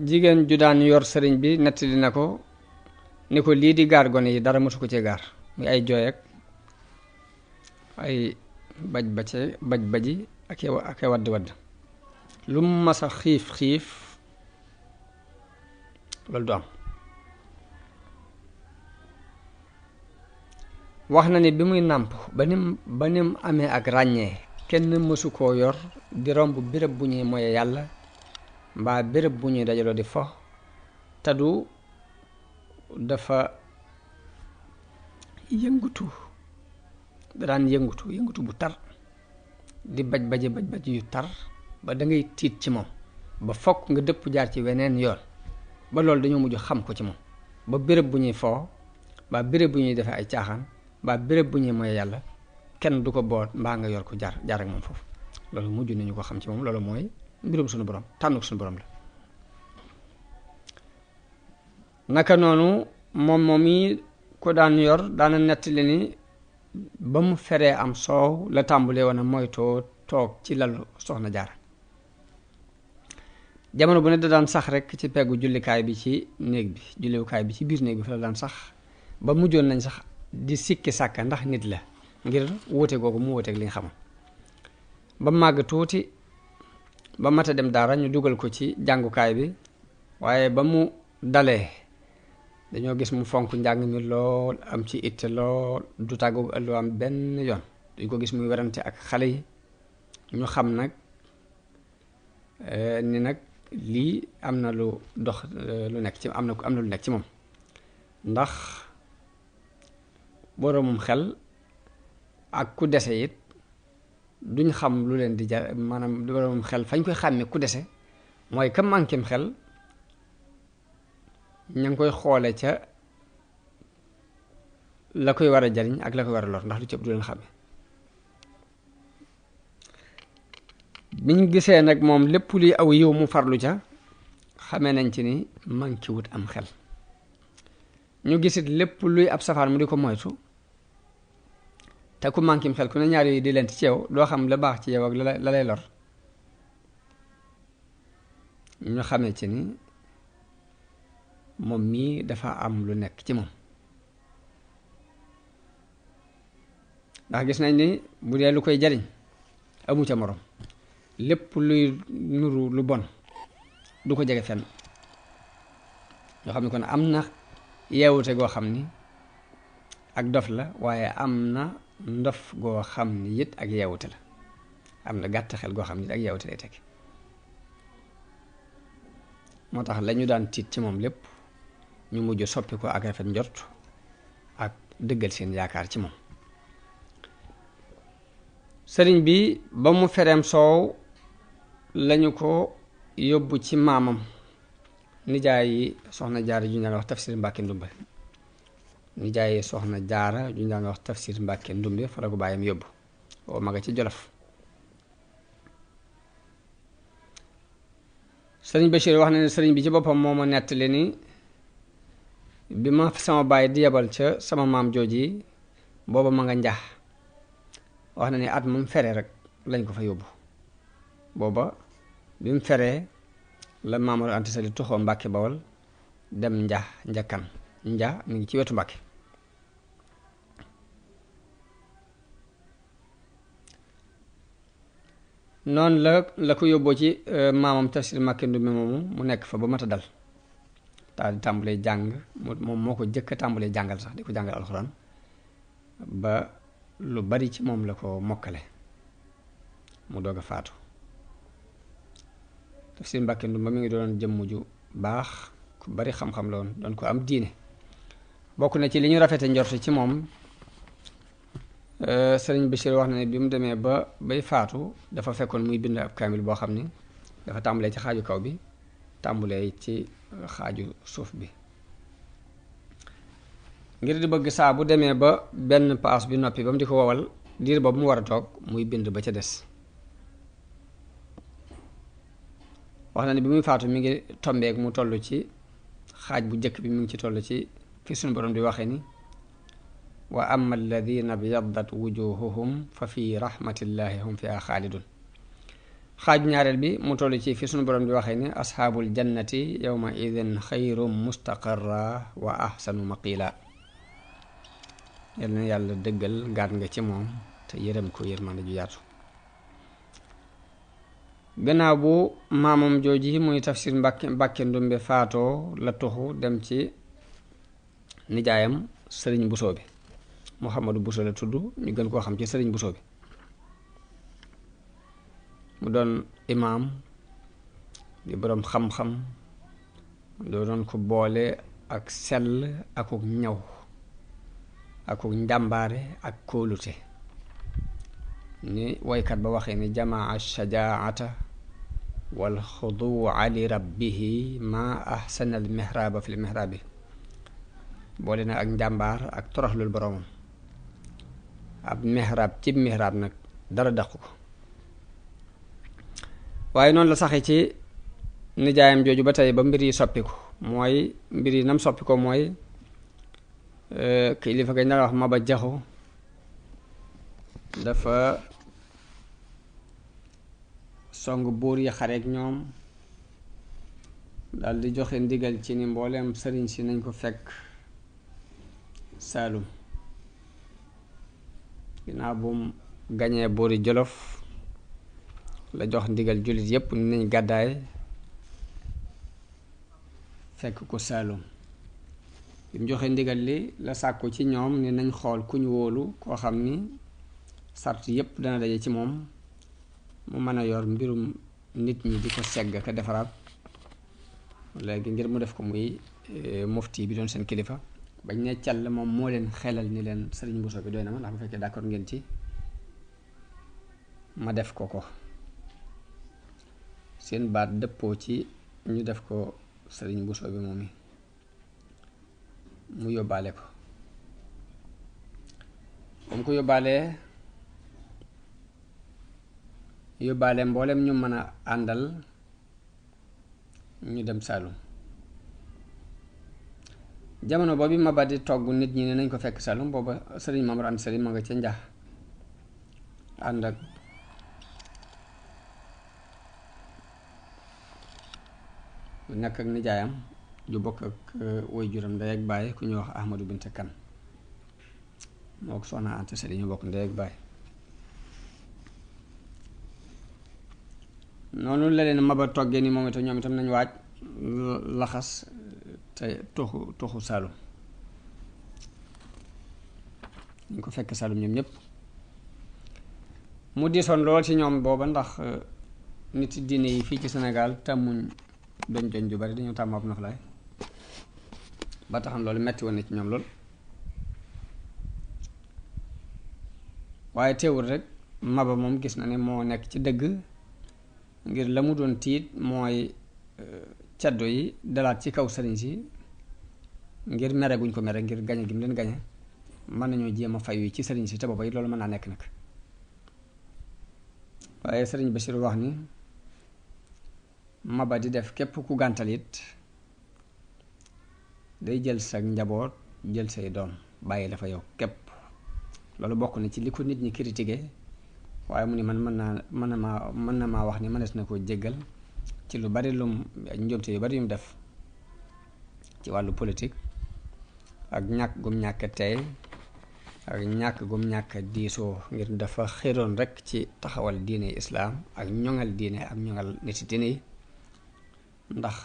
jigéen ju daan yor sëriñ bi nettali na ko ni ko lii di gaar gone yi dara mësu ko ci gaar muy ay jooy ak ay baj baji ak wadd wadd lu mu masa xiif loolu du am wax na ni bi muy nàmp ba nim amee ak ràññee kenn mësu koo yor di romb béréb bu ñuy moye yàlla mbaa béréb bu ñuy dajaloo di fo te du dafa yëngutu da daan yëngutu bu tar di baj yu tar ba da ngay tiit ci moom ba fokk nga dëpp jaar ci weneen yoon ba loolu dañoo mujj xam ko ci moom ba béréb bu ñuy foo mbaa béréb bu ñuy defee ay caaxaan mbaa béréb bu ñuy moye yàlla kenn du ko boot mbaa nga yor ko jaar ak moom foofu loolu mujj nañu ko xam ci moom loolu mooy mbirum suñu borom tànn ko suñu borom la naka noonu moom yi ko daan yor daana nettali ni ba mu feree am soow la tàmbulee woon a moytoo toog ci lalu soxna Jaara jamono bu ne da daan sax rek ci peggu jullikaay bi ci néeg bi jullikaay bi ci biir néeg bi fa la daan sax ba mujjoon nañ sax di sikki sàkka ndax nit la ngir wuute googu mu wuuteeg li nga xam ba màgg tuuti ba mat a dem daara ñu dugal ko ci jàngukaay bi waaye ba mu dalee dañoo gis mu fonk njàng mi lool am ci itte lool du tàggoog ëllu am benn yoon duñ ko gis muy werante ak xale yi ñu xam nag ni nag lii am na lu dox lu nekk ci am na lu nekk ci moom ndax boroomum xel ak ku dese it duñ xam lu leen di jar maanaam boroomum xel fañ koy xàmme ku dese mooy ka mànkim xel ña ngi koy xoole ca la koy war a jariñ ak la koy war a lor ndax lu ci ëpp du leen xàmme biñ gisee nag moom lépp luy aw yiw mu farlu ca xamee nañ ci ni manki wut am xel ñu gisit lépp luy ab safaan mu di ko moytu te ku mankim xel ku ne ñaar yooyu di leen ci yow doo xam la baax ci yow ak la lay lor ñu xamee ci ni moom mii dafa am lu nekk ci moom ndax gis nañ ni bu dee lu koy jariñ amu ca morom lépp luy nuru lu bon du ko jege fenn ñoo xam ne kon am na yeewute goo xam ni ak dof la waaye am na ndof goo xam ni it ak yeewute la am na gàtt xel goo xam ni ak yeewute lay teg moo tax lañu daan tiit ci moom lépp ñu mujj soppi ko ak rafet njort ak dëggal seen yaakaar ci moom sëriñ bi ba mu fereem soow lañu ko yóbbu ci maamam nijaay yi soxna jaara ju ñu daan wax tafsir Mbàkke Ndumbe nijaay yi soxna jaara ju ñu daan wax tafsir Mbàkke Ndumbe fa la ko bàyyam yóbbu oo maga ci Jolof. sëriñ Bachir wax na ne sëriñ bi ci boppam moo ma nettali ni bi ma sama baay di yebal ca sama maam jooji booba ma nga njax wax na ni at mu fere rek lañ ko fa yóbbu booba bi mu feree la Maamor Anta Sali tuxoo Mbàkke Bawol dem njakkan mi ngi ci wetu Mbàkke. noonu la ko yóbboo ci maamam Tafsir Mbàkke Ndumbe moomu mu nekk fa ba mat a dal daal di tàmbalee jàng moom moo ko jëkk a tàmbalee jàngal sax di ko jàngal alxuraan ba lu bari ci moom la ko mokkale mu doog a faatu. Tafsir Mbàkke Ndumbe mi ngi doon jëmm ju baax ku bari xam-xam la woon doon ko am diine bokk na ci li ñu rafete njort ci moom. sëriñ Bachir wax na ne bi mu demee bay faatu dafa fekkoon muy bind ab kaamil boo xam ni dafa tàmbalee ci xaaju kaw bi tàmbalee ci xaaju suuf bi ngir di bëgg saa bu demee ba benn paas bi noppi ba mu di ko wowal diir boobu mu war a toog muy bind ba ca des. wax na ne bi muy faatu mi ngi tombeek mu toll ci xaaj bu njëkk bi mi ngi ci toll ci fi suñu borom di waxee ni wa amma alladina byaddat wujuhuhum fa fi rahmatillahi hum fiha xaalidun. xaaju ñaareel bi mu toll ci fi sunu borom di waxee ni asxaabul jannati yawma idin xayrum mustaqarra wa ahsanu maqila. yal na yàlla dëggal gaat nga ci moom te yërëm ko yërmande ju yaatu. gannaaw bu maamam jooji muy Tafsir Mbàkke Ndumbe faatoo la tuxu dem ci nijaayam sëriñ Busoo bi Muhammadu Buso la tudd ñu gën koo xam ci sëriñ Buso bi mu doon imaam di boroom xam-xam doo doon ko boole ak sell akuk ñaw akuk njàmbaare ak kóolute ni woykat ba waxee ni jamaa shajaata wal xuduwa li rabbihi ma ahsana al mihraaba fi l mihraabi boole na ak njàmbaar ak toroxlul boroomam. ab mihraab ci mihraab nag dara daqu ko waaye noonu la saxe ci nijaayam jooju ba tey ba mbir yi soppiku mooy mbir yi nam soppi ko mooy kilifa gañ na wax Maba Jaxu dafa song buur yi xareek ñoom dal di joxe ndigal ci ni mbooleem sëriñ si nañ ko fekk Saalum ginnaaw bu mu gañee buuri Jolof la jox ndigal jullit yépp ni nañ gàddaay fekk ko Saalum bi mu joxe ndigal li la sàkku ci ñoom ni nañ xool ku ñu wóolu koo xam ni sart yépp dana daje ci moom mu mën a yor mbirum nit ñi di ko segg ka defaraat léegi ngir mu def ko muy mufti bi doon seen kilifa bañ ne càll moom moo leen xelal ni leen sëriñ Buso bi doy na ma ndax bu fekkee d'accord ngeen ci ma def ko seen baat dëppoo ci ñu def ko sëriñ Buso bi moom mu yóbbaale ko ba mu ko yóbbaale mboolem ñu mën a àndal ñu dem Saalum jamono boobu Maba di togg nit ñi ne nañ ko fekk Saalum booba sëriñ Maamor Anta Sali ma nga ca njax ànd ak nekk ak nijaayam ju bokk ak woy juram ndey ak baay ku ñuy wax Ahmadu Binte Kan moo ko soxna Anta Sali ñu bokk ndey ak baay noonu la leen Maba toggee ni moom itam ñoom itam nañ waaj laxas te toxu Saalum ñu ko fekk Saalum ñoom ñëpp mu diisoon lool ci ñoom booba ndax nit diine yi fii ci Sénégal tàmmuñ doñ ju bari dañoo tàmm ab noflaay ba taxam loolu metti woon na ci ñoom lool waaye teewul rek Maba moom gis na ne moo nekk ci dëgg ngir la mu doon tiit mooy caddo yi dalaat ci kaw sëriñ si ngir mere guñ ko mere ngir gañe gi mu leen gañe mën nañoo jéem a fayu ci sëriñ si te booba it loolu mën naa nekk nag. waaye sëriñ Bachir wax ni Maba di def képp ku gàntal it day jël sa njaboot jël say doom bàyyi dafa yow képp. loolu bokk na ci li ko nit ñi critiqué waaye mu ni man mën na maa wax ni mënees na koo jéggal ci lu bari lum njuumte yu bari yum def ci wàllu politique ak ñàkk gum ñàkk tey ak ñàkk gum ñàkk diisoo ngir dafa xéroon rekk ci taxawal diine islaam ak ñoŋal diine ak ñoŋal niti diine yi. ndax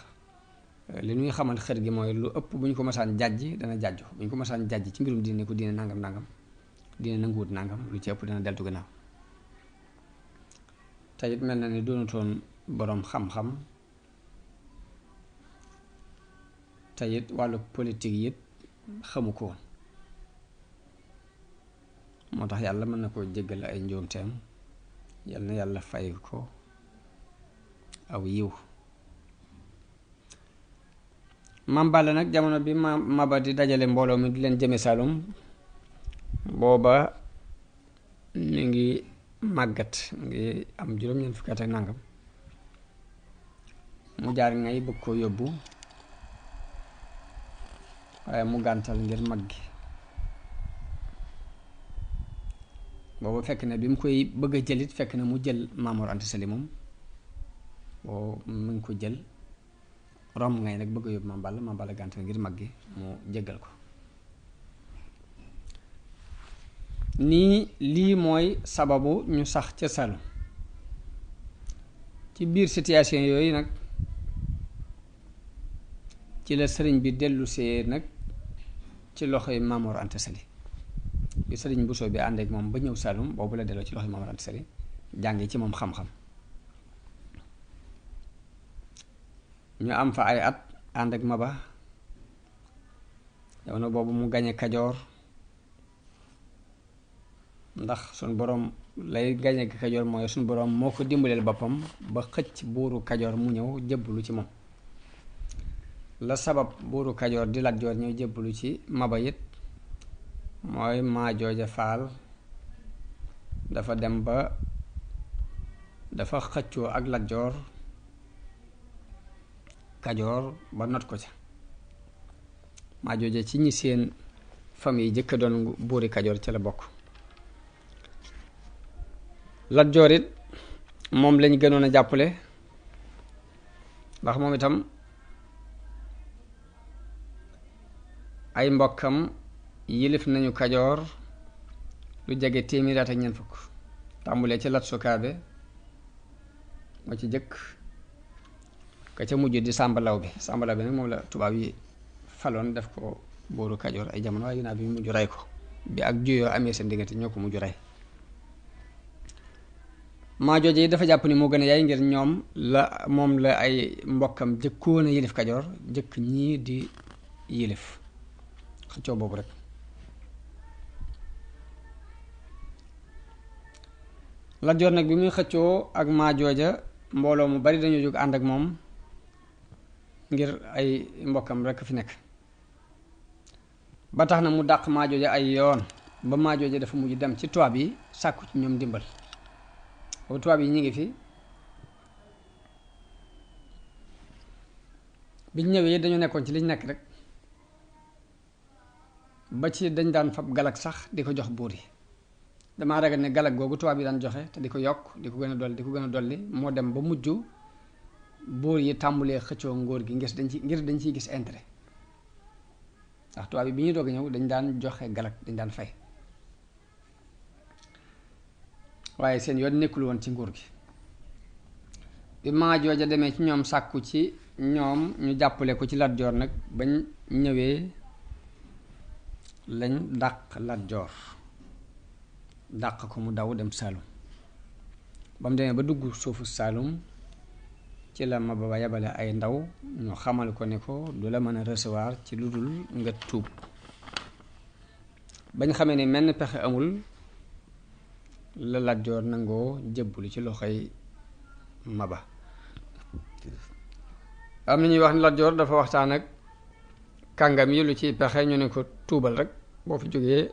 li ñuy xamal xër gi mooy lu ëpp bu ñu ko masaan jàjj dana jàjju bu ñu ko masaan jàjj ci mbirum diine ko diine nangam nangam diine nanguwut nangam lu ci ëpp dana deltu gannaaw. te it mel na ni doonutoon boroom xam-xam te it wàllu politique it xamu ko woon moo tax yàlla mën na koo jéggal ay njuumteem yal na yàlla fay ko aw yiw. Maam Balla nag jamono bi Maba di dajale mbooloo mi di leen jëme Saalum booba mi ngi màggat mi ngi am juróom-ñeent fukki at ak nangam mu jaar ngay bëgg koo yóbbu waaye mu gàntal ngir mag gi. booba fekk na bi mu koy bëgg a jëlit fekk na mu jël Maam Mor Anta Sali moom boo mu ngi ko jël romb ngay nag bëgg a yóbbu Maam Balla gàntal ngir mag gi mu jéggal ko. nii lii mooy sababu ñu sax ca Saalum. ci biir situation yooyu nag ci la sëriñ bi dellusee nag ci loxoy Maam Mor Anta Sali bi sëriñ Bousso bi ànd ak moom ba ñëw Saalum boobu la delloo ci loxoy Maam Mor Anta Sali jàngi ci moom xam-xam. ñu am fa ay at ànd ak Maba jamono boobu mu gañe Kajoor ndax suñ boroom lay gañe Kajoor mooy suñ boroom moo ko dimbaleel boppam ba xëcc buuru Kajoor mu ñëw jébbalu ci moom. la sabab buuru Kajoor di Lat Joor ñëw jébbalu ci Maba it mooy Maajooja Faal dafa dem ba dafa xëccoo ak Lat Joor Kajoor ba not ko ca. Maajooja ci ñi seen famille jëkk doon buuri Kajoor ca la bokk. Lat Joor it moom lañ gënoon a jàppale ndax moom itam ay mbokkam yilif nañu Kajoor lu jege téeméeri at ak ñeent fukk tàmbulee ci Lat Sukaabe moo ci jëkk ka ca mujj di Sàmba Lawbe nag moom la tubaab yi faloon def ko buuru Kajoor ay jamono waaye ginnaaw bi mu mujj rey ko bi ak juyoo amee seen diggante ñoo ko mujj rey. Maajooje yi dafa jàpp ni moo gën a yaay ngir moom la ay mbokkam jëkkoon a yilif Kajoor jëkk ñii di yilif xëccoo boobu rek. Lat Joor nag bi muy xëccoo ak Maajooja mbooloo mu bari dañoo jóg ànd ak moom ngir ay mbokkam rek fi nekk ba tax na mu dàq Maajooja ay yoon ba Maajooja dafa mujj dem ci tubaab yi sàkku ci ñoom dimbal. boobu tubaab yi ñu ngi fi biñ ñëwee dañu nekkoon ci liñ nekk rek ba ci dañ daan fab galag sax di ko jox buur yi. damaa ragal ne galag googu tubaab yi daan joxe te di ko yokk di ko gën a dolli moo dem ba mujj buur yi tàmbulee xëccoo ngóor gi ngir dañ ciy gis intérêt ndax tubaab yi bi ñuy doog a ñëw dañ daan joxe galag dañ daan fay waaye seen yoon nekkul woon ci nguur gi. bi Maajooja demee ci ñoom sàkku ci ñoom ñu jàppale ko ci Lat Joor nag bañ ñëwee lañ dàq Lat Joor dàq ko mu daw dem Saalum ba mu demee ba dugg suufu Saalum ci la Maba ba yabale ay ndaw ñu xamal ko ne ko du la mën a recevoir ci lu dul nga tuub. bañ xamee ne menn pexe amul la Lat Joor nangoo jébbalu ci loxoy Maba. am na ñuy wax ne Lat Joor dafa waxtaan ak kàngam yi lu ci pexe ñu ne ko tuubal rek boo fi jógee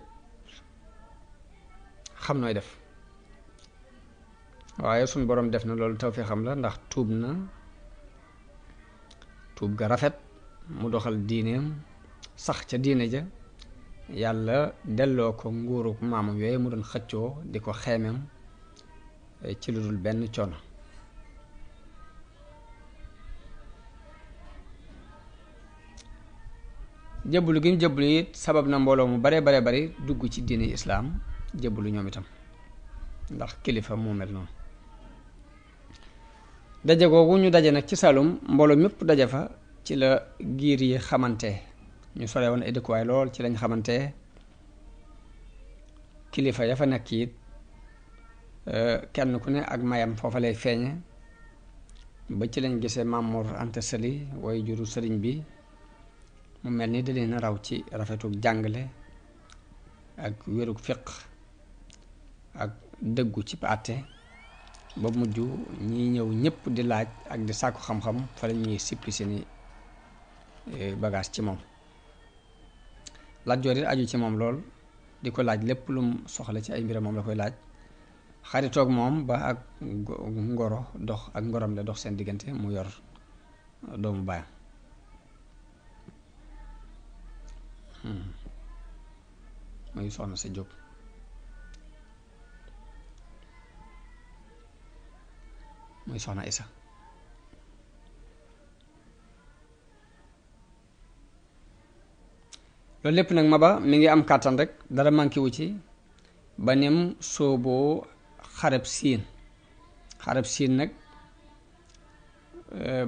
xam nooy def. waaye suñ boroom def na loolu tawfeexam la ndax tuub na tuub ga rafet mu doxal diineem sax ca diine ja yàlla delloo ko nguuruk maamam yooyu mu doon xëccoo di ko xeemeem ci lu dul benn coono. jëbbulu gi mu jëbbulu it sabab na mbooloo mu bare bari dugg ci diine islaam jëbbulu ñoom itam ndax kilifa moo mel noonu. daje googu ñu daje nag ci Saalum mbooloo mépp daje fa ci la giir yi xamante ñu sore woon ay dëkkuwaay lool ci lañ xamante kilifa ya fa nekk it kenn ku ne ak mayam foofa lay feeñe ba ci lañ gisee Maam Mor Anta Sali way juru sëriñ bi mu mel ni da leen a raw ci rafetuk jàngale ak wéruk fiq ak dëggu ci àtte ba mujj ñi ñëw ñëpp di laaj ak di sàkku xam-xam fa la ñuy sippi seeni bagage ci moom. Lat Joor it aju ci moom lool di ko laaj lépp lum soxla ci ay mbiram moom la koy laaj xaritoog moom ba ak ngoro dox ak ngorom la dox seen diggante mu yor doomu baayam. muy soxna sa Jóob muy soxna Isa. loolu lépp nag Maba mi ngi am kàttan rek dara manqué wu ci ba nim sooboo xareb siin nag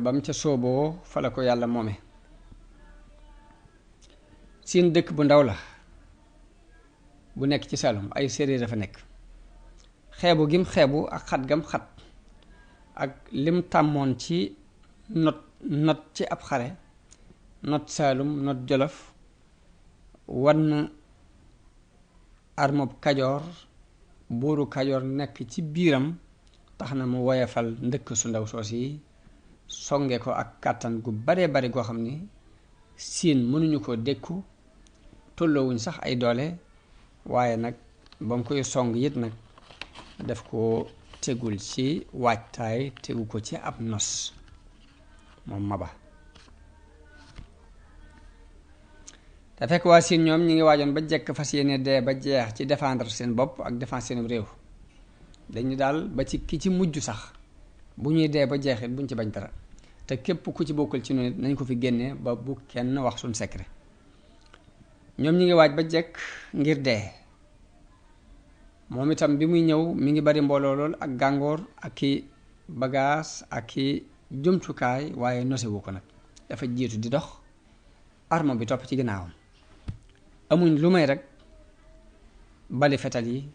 ba mu ca sooboo fa la ko yàlla moome. siin dëkk bu ndaw la bu nekk ci Saalum ay séeréer dafa nekk xeebu gim xeebu ak xat gam xat ak lim tàmmoon ci not ci ab xare not Saalum not Jolof wann armob Kajoor buuru Kajoor nekk ci biiram tax na mu woyefal ndëkk su ndaw soos yi songe ko ak kàttan gu bare bari goo xam ni siin mënuñu ko dékku tolloowuñ sax ay doole waaye nag ba mu koy song it nag def ko tegul ci waajtaay tegu ko ci ab nos moom Maba. te fekk waa siin ñoom ñi ngi waajoon ba jekk fas yéene dee ba jeex ci défendre seen bopp ak défendre seen réew dañu daal ba ci ki ci mujj sax bu ñuy dee ba jeexit buñ ci bañ dara te képp ku ci bokkul ci noonu nañ ko fi génnee ba bu kenn wax suñ secret. ñoom ñi ngi waaj ba jekk ngir dee moom itam bi muy ñëw mi ngi bari mbooloo lool ak gàngoor ak i bagaas ak i jumtukaay waaye nosewu ko nag dafa jiitu di dox arme bi topp ci ginnaawam amuñ lu may rek bali fetal yi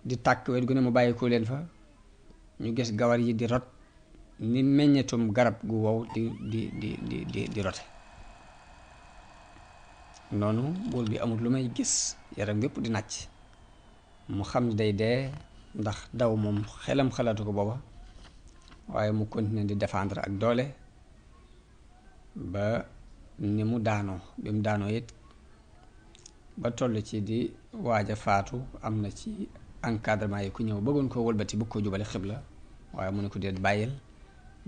di tàkk wet gu ne mu bàyyi ko leen fa ñu gis gawar yi di rot ni meññetum garab gu wow di rote noonu buur bi amul lu may gis yaram yépp di nàcc mu xam ni day dee ndax daw moom xelam xalaatu ko booba waaye mu continuer di défendre ak doole ba ni mu daanoo bi mu daanoo it ba toll ci di waaj a faatu am na ci encadrement yi ku ñëw bëggoon koo wëlbati bëgg ko jubale xibla waaye mu ne ko déet bàyyil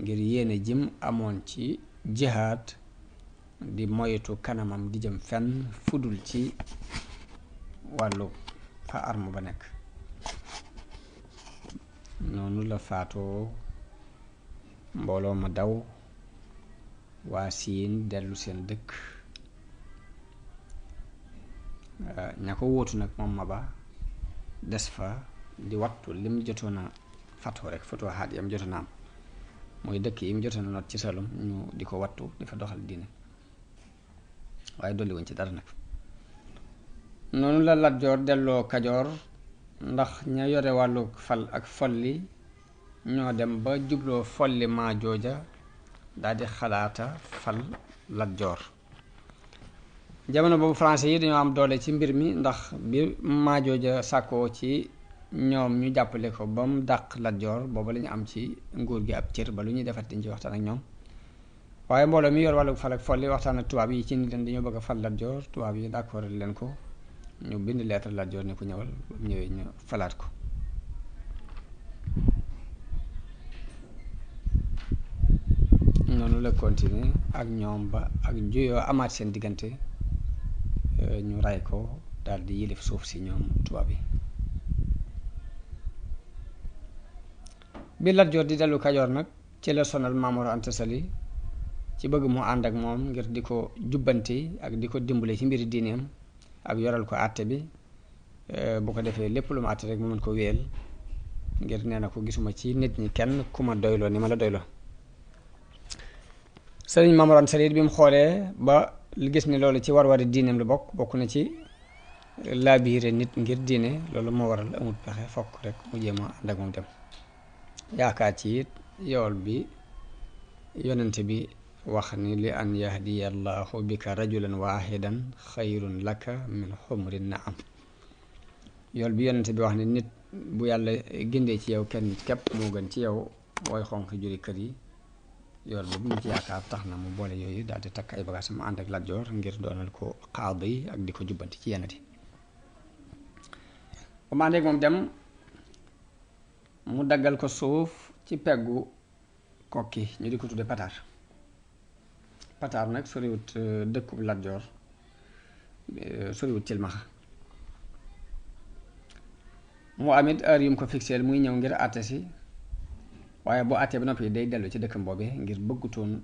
ngir yéene jim amoon ci jihaad di moytu kanamam di jëm fenn fudul ci wàllu fa arme ba nekk. noonu la faatoo mbooloo ma daw waa siin dellu seen dëkk ña ko wóotu nag moom Maba des fa di wattu lim jotoon a fatoo rek fatoo xaat yam jotoon a am mooy dëkk yi mu jotoon a not ci Saalum ñu di ko wattu di fa doxal diine waaye dolli wuñ ci dara nag. noonu la Lat Joor delloo Kajoor ndax ña yore wàllu fal ak folli ñoo dem ba jubloo folli maa jooja daldi xalaata fal Lat Joor. jamono boobu français yi dañoo am doole ci mbir mi ndax bi maa jooja sàkkoo ci ñoom ñu jàppale ko ba mu dàq Lat Joor booba la ñu am ci nguur gi ab cër ba lu ñuy defat dañ ci waxtaan ak ñoom waaye mbooloo mi yor wàllu fal ak folli waxtaan ak tubaab yi ci ni leen dañoo bëgg a fal Lat Joor tubaab yi d'accord leen ko ñu bind lettre Lat Joor ne ko ñëwal ba mu ñëwee ñu falaat ko noonu la continuer ak ñoom ba ak juyoo amaat seen diggante ñu ray ko daal di yilif suuf si ñoom tubaab yi bi Lat Joor di dellu Kajoor nag ci la sonal Maam Mor Anta Sali ci bëgg mu ànd ak moom ngir di ko jubbanti ak di ko dimbale ci mbiri diineem ak yoral ko àtte bi bu ko defee lépp lu ma àtte rek mu mën ko wéyal ngir nee na ko gisuma ci nit ñi kenn ku ma doyloo ni ma la doyloo sëriñ Maam Mor Anta Sali bi mu xoolee ba gis ni loolu ci war-wari diineem la bokk na ci laabiire nit ngir diine loolu moo waral amul pexe fokk rek mu jéem a ànd ak moom dem yaakaar ci it yool bi yonente bi wax ni li an yahdiya allahu bika rajulan wahidan xayrun laka min xumrin naam yool bi yonente bi wax ni nit bu yàlla gindee ci yow kenn nit képp moo gën ci yow booy xonq juri kër yi yool boobu mu ci yaakaar tax na mu boole yooyu daal di takk ay bagages mu ànd ak Lat Joor ngir doonal ko xaadi yi ak di ko jubbanti ci yenn di bu ma àndeek moom dem mu daggal ko suuf ci peggu kokki ñu di ko tudde Pataar Pataar nag soriwut dëkkub Lat Joor soriwut Cilmaxa mu amit heure yu mu ko fixeel muy ñëw ngir àtte si waaye boo àttee ba noppi day dellu ci dëkkam boobee ngir bëggutoon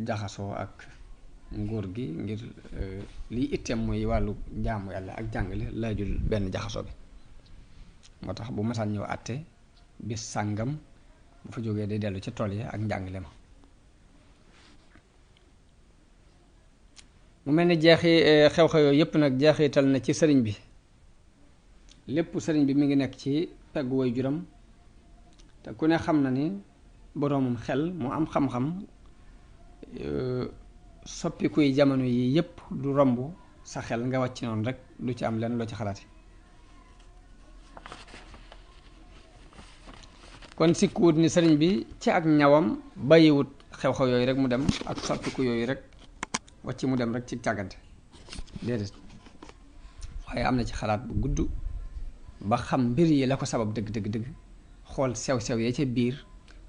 jaxasoo ak nguur gi ngir liy itteem muy wàllu jaamu yàlla ak jàngale laajul benn jaxasoo bi moo tax bu masaan ñëw àtte bis sàngam bu fa jógee day dellu ci tool yi ak njàngale ma mu mel ni jeexi xew-xew yooyu yépp nag jeexital na ci sëriñ bi lépp sëriñ bi mi ngi nekk ci peggu way juram te ku ne xam na ni boroomum xel mu am xam-xam soppikuy jamono yi yépp du romb sa xel nga wàcc noonu rek du ci am lenn loo ci xalaate kon sikkuwut ni sëriñ bi ci ak ñawam bàyyiwut xew-xew yooyu rek mu dem ak soppiku yooyu rek wàcc mu dem rek ci càggante déedéet waaye am na ci xalaat bu gudd ba xam mbir yi la ko sabab dëgg dëgg dëgg xool sew-sew ya ca biir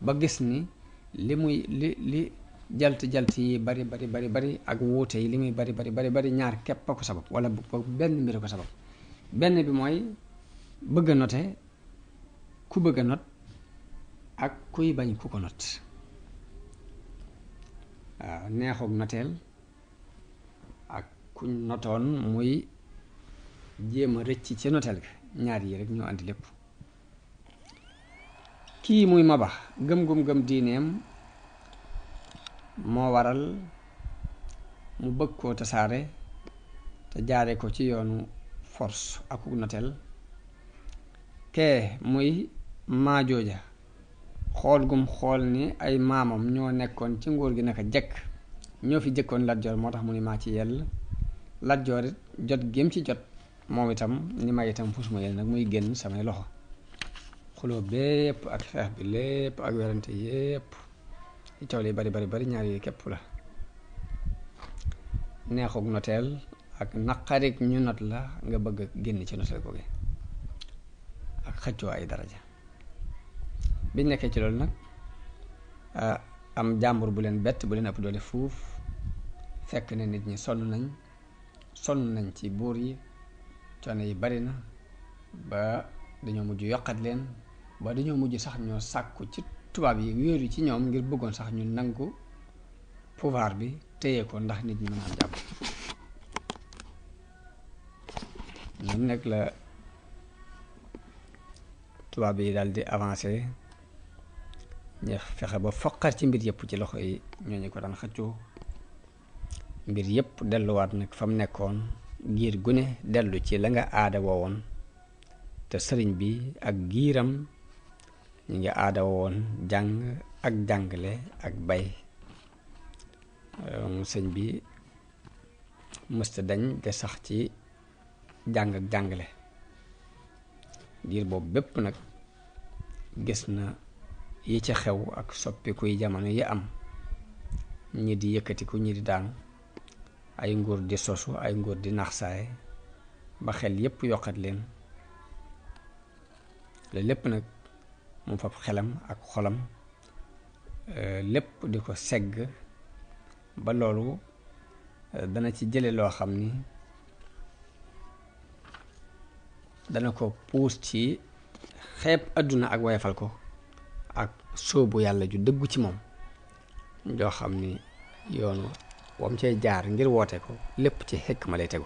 ba gis ni li jalt yi bari ak wuute yi li muy bari ñaar képp a ko sabab wala benn mbir a ko sabab benn bi mooy bëgg a note ku bëgg a not ak kuy bañ ku ko not waaw neexoog noteel ak kuñ notoon muy jéem a rëcc ci noteel ga ñaar yi rek ñoo andi lépp kii muy Maba gëm diineem moo waral mu bëgg koo tasaare te jaare ko ci yoonu force ak noteel kee muy Maajooja xool gum xool ni ay maamam ñoo nekkoon ci nguur gi naka jekk ñoo fi jëkkoon Lat Joor moo tax mu ni maa ci yell Lat Joor it jot gém ci jot moom itam ni ma itam fu suma yell nag muy génn samay loxo xuloo bépp ak xeex bi lépp ak werante yépp li coow li bari ñaar yi képp la neexug noteel ak naqarik ñu not la nga bëgg génn ci noteel googu ak xëccoo ay daraja biñ nekkee ci loolu nag am jàmbur bu leen bett bu leen ëpp doole fuuf fekk ne nit ñi sonn nañ ci buur yi coono yi bari na ba dañoo mujj yokkat leen ba dañoo mujj sax ñoo sàkku ci tubaab yi wéeru ci ñoom ngir bëggoon sax ñu nangu pouvoir bi téye ko ndax nit ñi mën a jàpp ñun nag la tubaab yi daal di avancé ñu fexe ba foqar ci mbir yëpp ci loxo yi ñooñu ko daan xëccoo mbir yëpp delluwaat nag fa mu nekkoon giir gu ne dellu ci la nga aada woowoon te sëriñ bi ak giiram ñu ngi aada woowoon jàng ak jàngale ak bay sëñ bi mësta dañ de sax ci jàng ak jàngale diir boobu bépp nag gis na yi ci xew ak soppiku yi jamono yi am, ñi di yëkkatiku ñi di daanu, ay nguur di sosu ay nguur di naxsaay ba xel yépp yokkat leen. loolu lépp nag mu fab xelam ak xolam lépp di ko segg ba loolu dana ci jële loo xam ni dana ko puus ci xeeb àdduna ak wayefal ko ak sóobu yàlla ju dëggu ci moom joo xam ni yoonu wam cay jaar ngir woote ko lépp ci xekk ma lay tegu.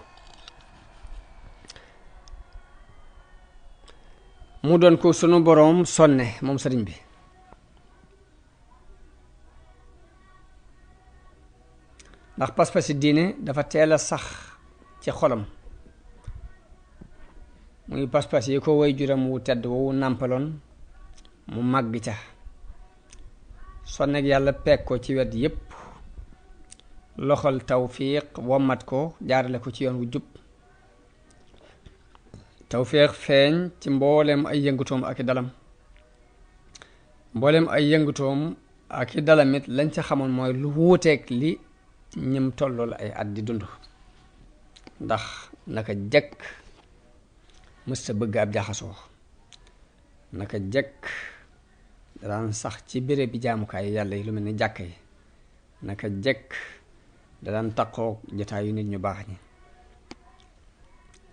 mu doon ko sunu boroom sonne moom sëriñ bi ndax pas-pasi diine dafa teel a sax ci xolam, muy pas-pas yi ko way juram wu tedd wu nàmpaloon mu màgg ca sonne ak yàlla peeg ko ci wet yépp, loxol tawfiq wommat ko jaarale ko ci yoon wu jub. tawfiq feeñ ci mbooleem ay yëngutoom ak i dalam, mbooleem ay yëngutoom ak i dalamit lañ ca xamoon mooy lu wuuteeg li ñim tollool ay at di dund. ndax naka jekk mësta bëgg ab jaxasoo, naka jekk daan sax ci béréb bi jaamukaay yàlla yi lu mel ni jàkka yi, naka jekk da daan taqoog jotaayu nit ñu baax ñi,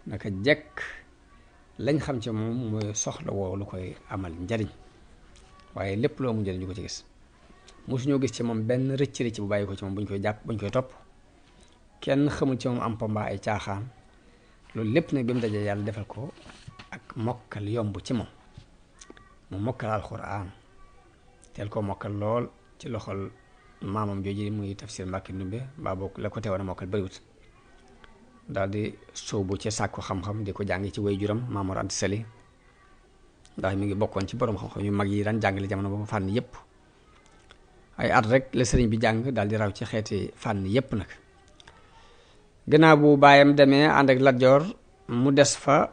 naka jekk lañ xam ci moom mooy soxla woo lu koy amal njariñ, waaye lépp loo mu njariñ ñu ko ci gis. mosuñoo gis ci moom benn rëcc bu bàyyi ko ci moom buñ koy jàpp buñ koy topp, kenn xamul ci moom am pamba ay caaxaan. loolu lépp nag bi mu dajee yàlla defal ko ak mokkal yomb ci moom, mu mokkal alxuraan teel ko mokkal lool ci loxol maamam jooju muy tafsir Mbàkke Ndumbe mbaa boog la ko teewoon a mokkal bariwut. daal di sóobu ci sàkku xam-xam di ko jàngi ci way juram Maam Mor Anta Sali, ndax mi ngi bokkoon ci borom xam-xam yu mag yi daan jàngale jamono boobu fànn yépp. ay at rek la sëriñ bi jàng daal di raw ci xeeti fànn yépp nag. gannaaw bu baayam demee ànd ak Lat Joor mu des fa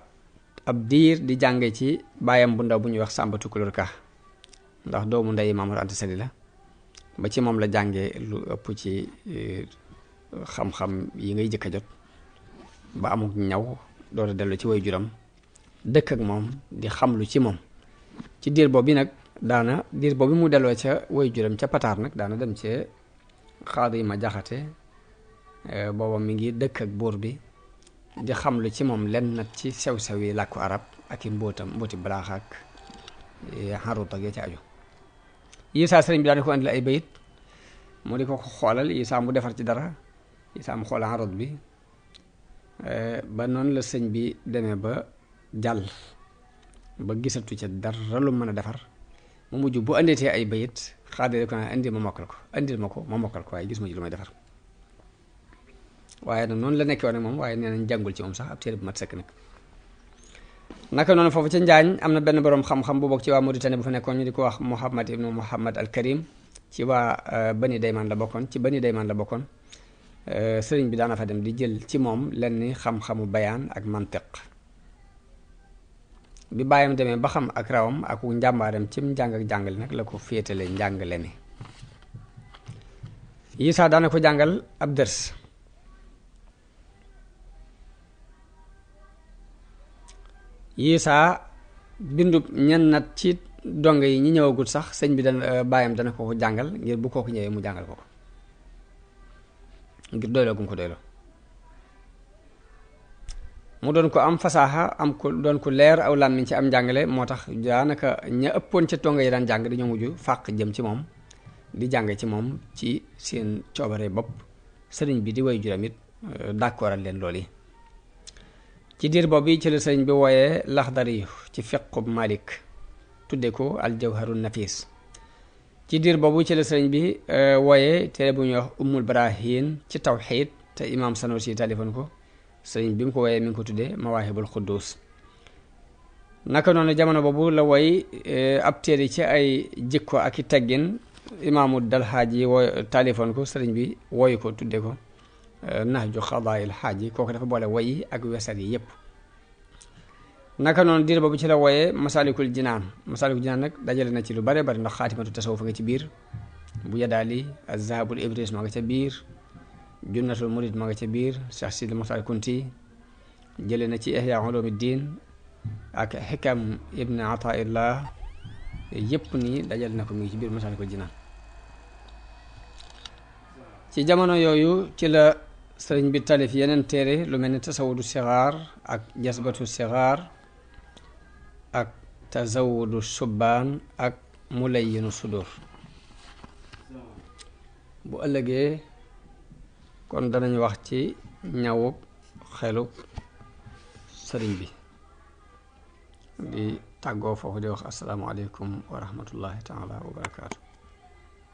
ab diir di jànge ci baayam bu ndaw bu ñuy wax Sàmba Tukulóor Ka, ndax doomu ndey Maam Mor Anta Sali la. ba ci moom la jànge lu ëpp ci xam-xam yi ngay jëkk a jot ba amuk ñaw door a dellu ci way juram dëkk ak moom di xamlu ci moom. ci diir boobu nag diir boobu mu delloo ca way juram ca Pataar nag daana dem ci Xaadi Ma Jaxate, booba mi ngi dëkk ak buur bi di xamlu ci moom lenn nag ci sew-sew yi làkku arab ak i mbooti balaax ak xarut ak ya ci aju. Isaa sëriñ bi daana ko andil ay bayit mu di ko xoolal, Isaa mu defar ci dara, Isaa mu xoolal xarut bi ba noonu la sëñ bi demee ba jàll ba gisatu ca dara lu mën a defar. mu mujj bu andeetee ay bayit xaadire ko naa indi ma mokkal ko, andil ma ko ma mokkal ko, waaye gis ma ci lu may defar. waaye nag noonu la nekkee woon moom, waaye nee nañ jàngul ci moom sax ab téere bu mat sëkk nag. naka noonu foofu ca Njaañ am na benn boroom xam-xam bu bokk ci waa Mauritanie bu fa nekkoon ñu di ko wax Muhammad ibnu Muhammad al Karim, ci waa Bani Daymaan la bokkoon, sëriñ bi daana fa dem di jël ci moom lenn xam-xamu bayaan ak mantiq. bi bàyyam demee ba xam ak rawam ak njàmbaaram cim njàng ak jàngale nag la ko féetale njàngale mi. Isaa daana ko jàngal ab dërs. Isaa bindub ñennat ci donge yi ñi ñëwagul sax sëñ bi bàyyam dana ko jàngal ngir bu kooku ñëwee mu jàngal ko ngir doyloo gum ko doyloo. mu doon ko am fasaaxa doon ko leer aw làmmiñ ci am njàngale, moo tax daanaka ña ëppoon ca tonga yi daan jàng dañoo mujj fàq jëm ci moom di jàng ci moom ci seen coobare bopp. sëriñ bi di way juram it d'accordal leen loolu yi. ci diir boobu ci la sëriñ bi wooyee Laxdari ci fiqub Malik tudde ko aljawharun nafis. ci diir boobu ci la sëriñ bi wooyee téere bu ñuy wax Ummul Barahin ci tawxiid te imaam Sanusi talifoon ko. sëriñ bi mu ko woyee mi ngi ko tuddee Mawaahibul Quddus. naka noonu jamono boobu la woy ab téere ci ay jikko ak i teggin imaamu Dalhaaji taalifoon ko, sëriñ bi woyu ko tudde ko Nahju Qadaa'il Haaji. kooku dafa boole woy ak wesar yi yépp. naka noonu diir boobu ci la wooyee Masaalikul Jinaan nag dajale na ci lu bare bari ndax xaatimatu tasawuf nga ci biir bu Yadaali az-Zahabul Ibris ma nga ca biir Junnatul Murid ma nga ca biir Cheikh Sidi Moxtaar Kunti jële na ci Ihya Ulumuddin ak Xikam Ibn Ataillah yépp nii dajale na ko mi ngi ci biir Masaalikul Jinaan ci jamono yooyu ci la sëriñ bi talif yeneen téere lu mel ni tasawudu sixaar ak jasbatu sixaar ak tazawudu subbaan ak mulayyinu sudur bu ëllëgee kon danañ wax ci ñawub xelub sëriñ bi di tàggoo foofu di wax assalaamu aleykum wa rahmatullahi taala wa barakaatu